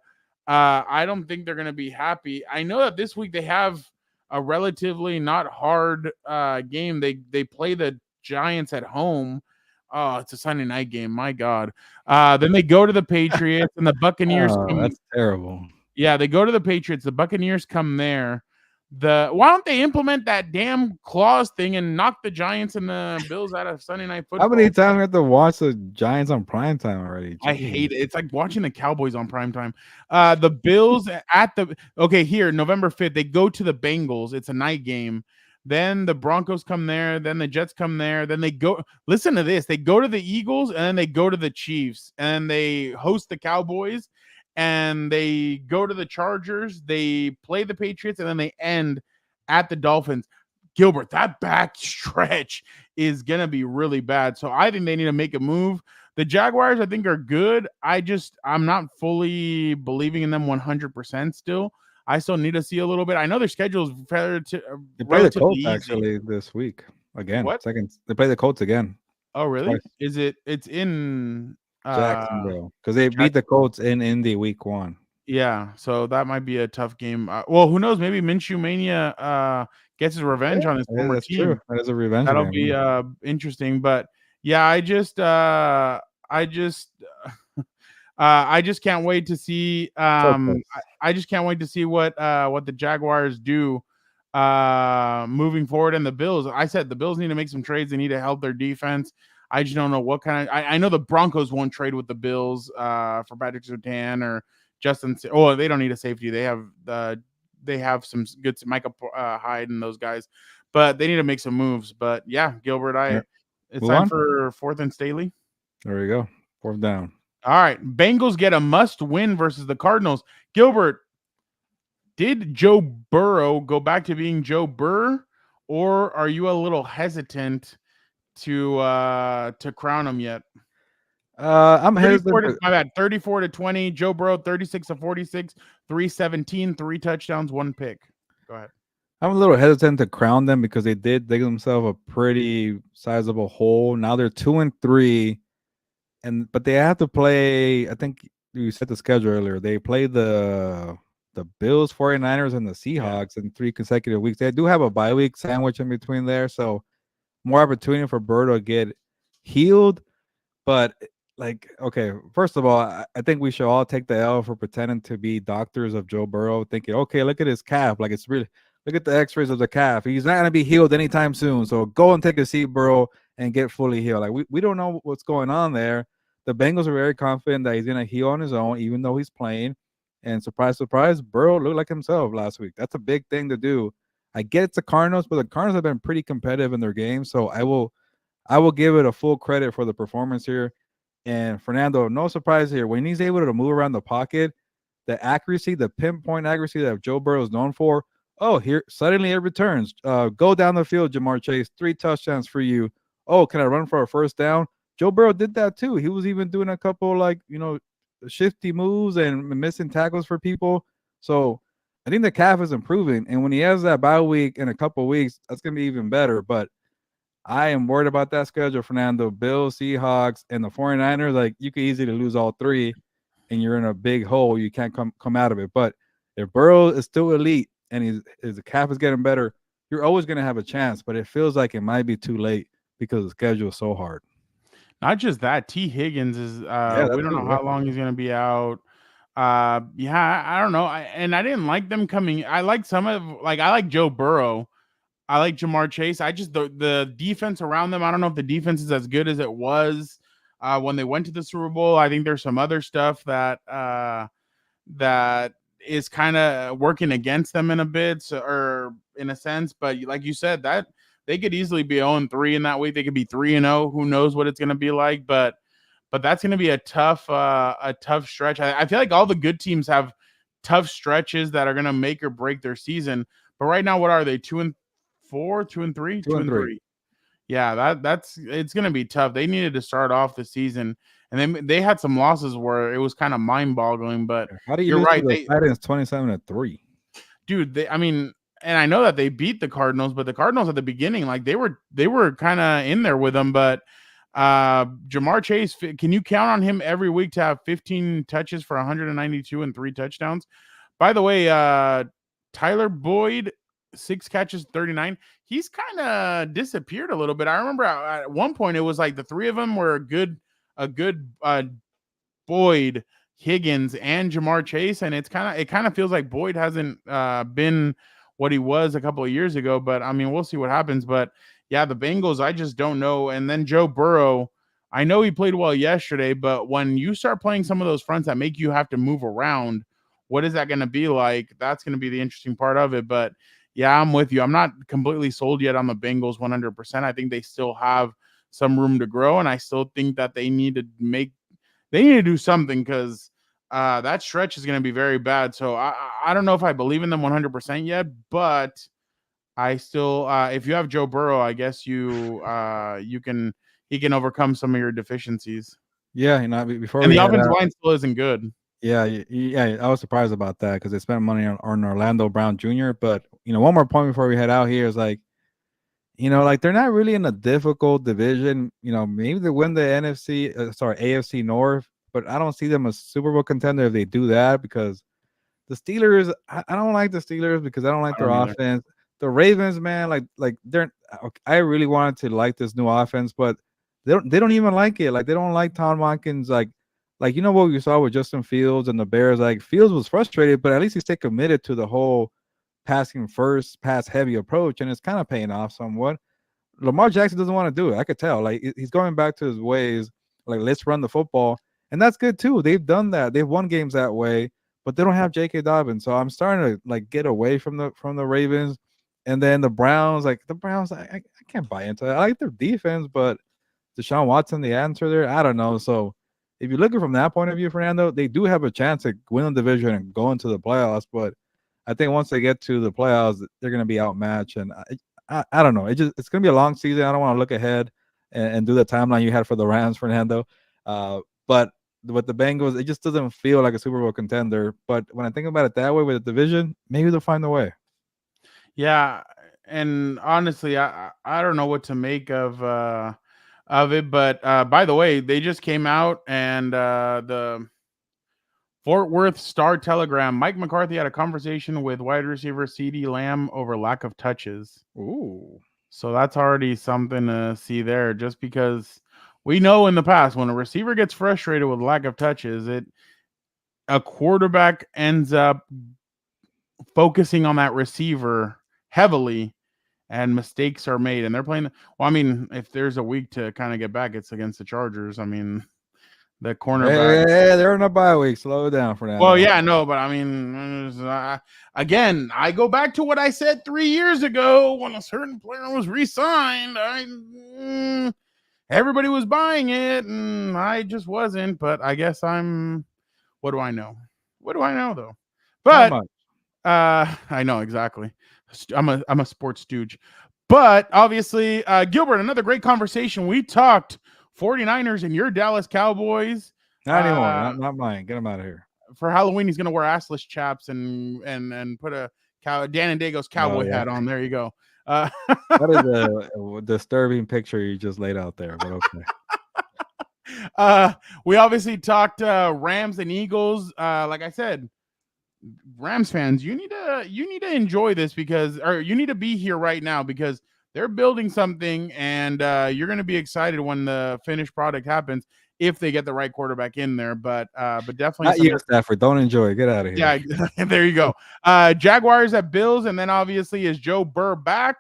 I don't think they're going to be happy. I know that this week they have a relatively not hard game. They play the Giants at home. Oh, it's a Sunday night game. My God. Then they go to the Patriots and the Buccaneers. That's terrible. Yeah, they go to the Patriots. The Buccaneers come there. Why don't they implement that damn clause thing and knock the Giants and the Bills out of Sunday Night Football? How many times do I have to watch the Giants on primetime already? I hate it. It's like watching the Cowboys on primetime. The Bills here, November 5th, they go to the Bengals. It's a night game. Then the Broncos come there. Then the Jets come there. Then they go. Listen to this. They go to the Eagles and then they go to the Chiefs and they host the Cowboys and they go to the Chargers. They play the Patriots and then they end at the Dolphins. Gilbert, that back stretch is going to be really bad. So I think they need to make a move. The Jaguars, I think, are good. I'm not fully believing in them 100% still. I still need to see a little bit. I know their schedule is they play the Colts easy. Actually this week again. What? They play the Colts again. Oh, really? Twice. Is it? It's in Jacksonville because they beat the Colts in Indy week 1. Yeah, so that might be a tough game. Well, who knows? Maybe Minshew Mania gets his revenge on his former team. True. That is a revenge. That'll be interesting. But yeah, I just can't wait to see. I just can't wait to see what the Jaguars do moving forward. And the Bills, I said the Bills need to make some trades. They need to help their defense. I just don't know what kind of. I know the Broncos won't trade with the Bills for Patrick Surtain or Justin. Oh, they don't need a safety. They have some good Micah Hyde and those guys, but they need to make some moves. But yeah, Gilbert, it's time for 4th and Staley. There we go. 4th down. All right. Bengals get a must win versus the Cardinals. Gilbert, did Joe Burrow go back to being Joe Burr, or are you a little hesitant to crown him yet? I'm hesitant. My bad. 34-20. Joe Burrow, 36 of 46, 317, 3 touchdowns, 1 pick. Go ahead. I'm a little hesitant to crown them because they did dig themselves a pretty sizable hole. Now they're 2-3, and but they have to play. I think you said the schedule earlier. They play the Bills, 49ers, and the Yeah. Seahawks in 3 consecutive weeks. They do have a bye week sandwich in between there, so more opportunity for Burrow to get healed. But like, okay, first of all, I think we should all take the L for pretending to be doctors of Joe Burrow, thinking, okay, look at his calf, like it's really look at the X-rays of the calf. He's not gonna be healed anytime soon. So go and take a seat, Burrow, and get fully healed. Like we don't know what's going on there. The Bengals are very confident that he's gonna heal on his own, even though he's playing. And surprise, surprise, Burrow looked like himself last week. That's a big thing to do. I get it's the Cardinals, but the Cardinals have been pretty competitive in their games. So I will give it a full credit for the performance here. And Fernando, no surprise here. When he's able to move around the pocket, the accuracy, the pinpoint accuracy that Joe Burrow is known for. Oh, here suddenly it returns. Go down the field, Jamar Chase. 3 touchdowns for you. Oh, can I run for a first down? Joe Burrow did that too. He was even doing a couple like shifty moves and missing tackles for people. So I think the calf is improving. And when he has that bye week in a couple weeks, that's gonna be even better. But I am worried about that schedule, Fernando. Bills, Seahawks, and the 49ers. Like you could easily lose all three and you're in a big hole. You can't come out of it. But if Burrow is still elite and his calf is getting better, you're always gonna have a chance. But it feels like it might be too late because the schedule is so hard. Not just that, T. Higgins is Yeah, we that don't know too. Yeah. how long he's gonna be out. Yeah, I don't know. I didn't like them coming. I like some of like I like Joe Burrow. I like Jamar Chase. I just the defense around them. I don't know if the defense is as good as it was when they went to the Super Bowl. I think there's some other stuff that is kind of working against them in a bit, or in a sense. But like you said, that they could easily be 0-3 in that week. They could be 3-0. Who knows what it's going to be like? But that's going to be a tough stretch. I feel like all the good teams have tough stretches that are going to make or break their season. But right now, what are they? 2-4, 2-3, Two two and and three. three. Yeah, that's it's going to be tough. They needed to start off the season, and then they had some losses where it was kind of mind boggling. But How do you you're lose to right. the Titans 27-3? Dude, I mean, and I know that they beat the Cardinals, but the Cardinals at the beginning, like they were kind of in there with them. But Jamar Chase, can you count on him every week to have 15 touches for 192 and 3 touchdowns? By the way, Tyler Boyd, 6 catches, 39. He's kind of disappeared a little bit. I remember at one point it was like the three of them were a good Boyd, Higgins, and Jamar Chase, and it kind of feels like Boyd hasn't been what he was a couple of years ago. But I mean, we'll see what happens. But yeah, the Bengals, I just don't know. And then Joe Burrow, I know he played well yesterday, but when you start playing some of those fronts that make you have to move around, what is that going to be like? That's going to be the interesting part of it. But yeah, I'm with you. I'm not completely sold yet on the Bengals 100%. I think they still have some room to grow, and I still think that they need to do something because that stretch is going to be very bad. So I don't know if I believe in them 100% yet, but I still if you have Joe Burrow, I guess you can he can overcome some of your deficiencies. Yeah, before And we the head offensive out. line still isn't good. Yeah, yeah, I was surprised about that because they spent money on Orlando Brown Jr. But one more point before we head out here is like, like they're not really in a difficult division. Maybe they win the NFC, sorry, AFC North, but I don't see them as Super Bowl contender if they do that because the Steelers, I don't like the Steelers because I don't like I their don't either. offense. The Ravens, man, like they're. I really wanted to like this new offense, but they don't even like it. Like they don't like Tom Watkins. Like what we saw with Justin Fields and the Bears. Like Fields was frustrated, but at least he stayed committed to the whole passing first, pass heavy approach, and it's kind of paying off somewhat. Lamar Jackson doesn't want to do it. I could tell. Like he's going back to his ways. Like let's run the football, and that's good too. They've done that. They've won games that way, but they don't have J.K. Dobbins. So I'm starting to like get away from the Ravens, and then the Browns. Like the Browns, I can't buy into that. I like their defense, but Deshaun Watson, the answer there, I don't know. So if you're looking from that point of view, Fernando, they do have a chance to win the division and go into the playoffs, but I think once they get to the playoffs, they're going to be outmatched. And I don't know. It's going to be a long season. I don't want to look ahead and do the timeline you had for the Rams, Fernando. But with the Bengals, it just doesn't feel like a Super Bowl contender. But when I think about it that way with the division, maybe they'll find a way. Yeah, and honestly, I don't know what to make of it, but by the way, they just came out and the Fort Worth Star Telegram, Mike McCarthy had a conversation with wide receiver CeeDee Lamb over lack of touches. Ooh. So that's already something to see there, just because we know in the past when a receiver gets frustrated with lack of touches, it a quarterback ends up focusing on that receiver heavily and mistakes are made. And they're playing well, I mean, if there's a week to kind of get back, it's against the Chargers. I mean, the cornerback. Hey, they're in a bye week. Slow down, Well, Fernando. yeah, no, but I mean, again, I go back to what I said 3 years ago when a certain player was re-signed. Everybody was buying it, and I just wasn't. But I guess I'm. What do I know? What do I know though? Not But much. I know exactly. I'm a sports stooge. But obviously, Gilbert, another great conversation. We talked 49ers and your Dallas Cowboys. Not anymore. Not mine. Get him out of here. For Halloween, he's gonna wear assless chaps and put a Dan and Dago's Oh cowboy yeah, hat on. There you go. Uh, that is a disturbing picture you just laid out there. But okay. we obviously talked Rams and Eagles. Like I said, Rams fans, you need to enjoy this or you need to be here right now because they're building something, and you're going to be excited when the finished product happens if they get the right quarterback in there. But definitely Not you, Stafford. Don't enjoy it. Get out of here. yeah, there you go. Jaguars at Bills, and then obviously is Joe Burr back,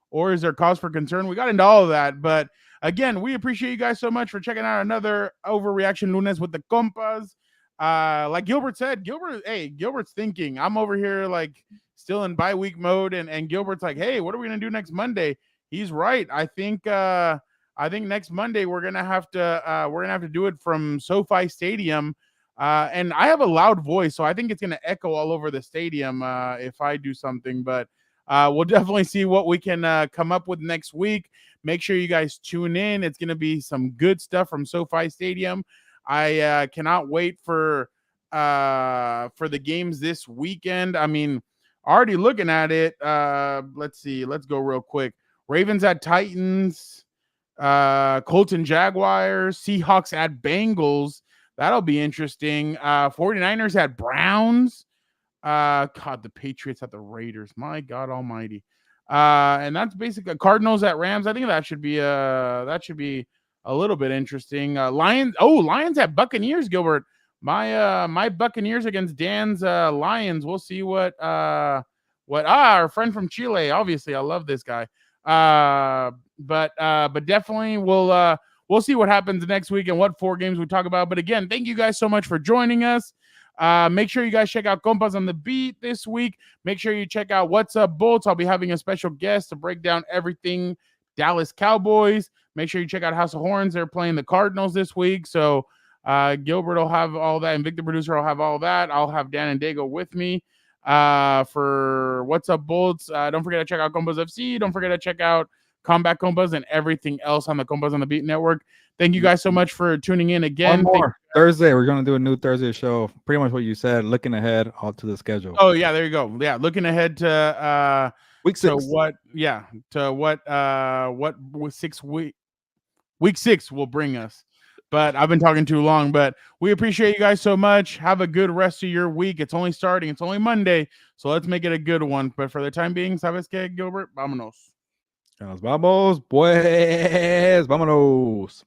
or is there cause for concern? We got into all of that, but again, we appreciate you guys so much for checking out another Overreaction Lunes with the Compas. Like Gilbert said, Gilbert's thinking. I'm over here like still in bye week mode, and Gilbert's like, hey, what are we gonna do next Monday? He's right. I think next Monday we're gonna have to do it from SoFi Stadium. And I have a loud voice, so I think it's going to echo all over the stadium if I do something. But we'll definitely see what we can come up with next week. Make sure you guys tune in. It's going to be some good stuff from SoFi Stadium. I cannot wait for the games this weekend. I mean, already looking at it. Let's see. Let's go real quick. Ravens at Titans. Colton Jaguars. Seahawks at Bengals. That'll be interesting. 49ers at Browns. God, the Patriots at the Raiders. My God Almighty. And that's basically Cardinals at Rams. I think that should be a little bit interesting. Lions at Buccaneers, Gilbert. My Buccaneers against Dan's Lions. We'll see what our friend from Chile. Obviously, I love this guy. But definitely we'll see what happens next week and what 4 games we talk about. But again, thank you guys so much for joining us. Make sure you guys check out Compas on the Beat this week. Make sure you check out What's Up Bolts. I'll be having a special guest to break down everything Dallas Cowboys. Make sure you check out House of Horns. They're playing the Cardinals this week. So Gilbert will have all that, and Victor Producer will have all that. I'll have Dan and Dago with me for What's Up Bolts. Don't forget to check out Compas FC. Don't forget to check out Combat Compas and everything else on the Compas on the Beat Network. Thank you guys so much for tuning in again. One more. Thursday, we're going to do a new Thursday show. Pretty much what you said, looking ahead all to the schedule. Oh, yeah, there you go. Yeah, looking ahead to week 6. What 6 week 6 will bring us. But I've been talking too long, but we appreciate you guys so much. Have a good rest of your week. It's only starting. It's only Monday, so let's make it a good one. But for the time being, ¿sabes qué, Gilbert? Vámonos. Nos vamos, pues. Vámonos.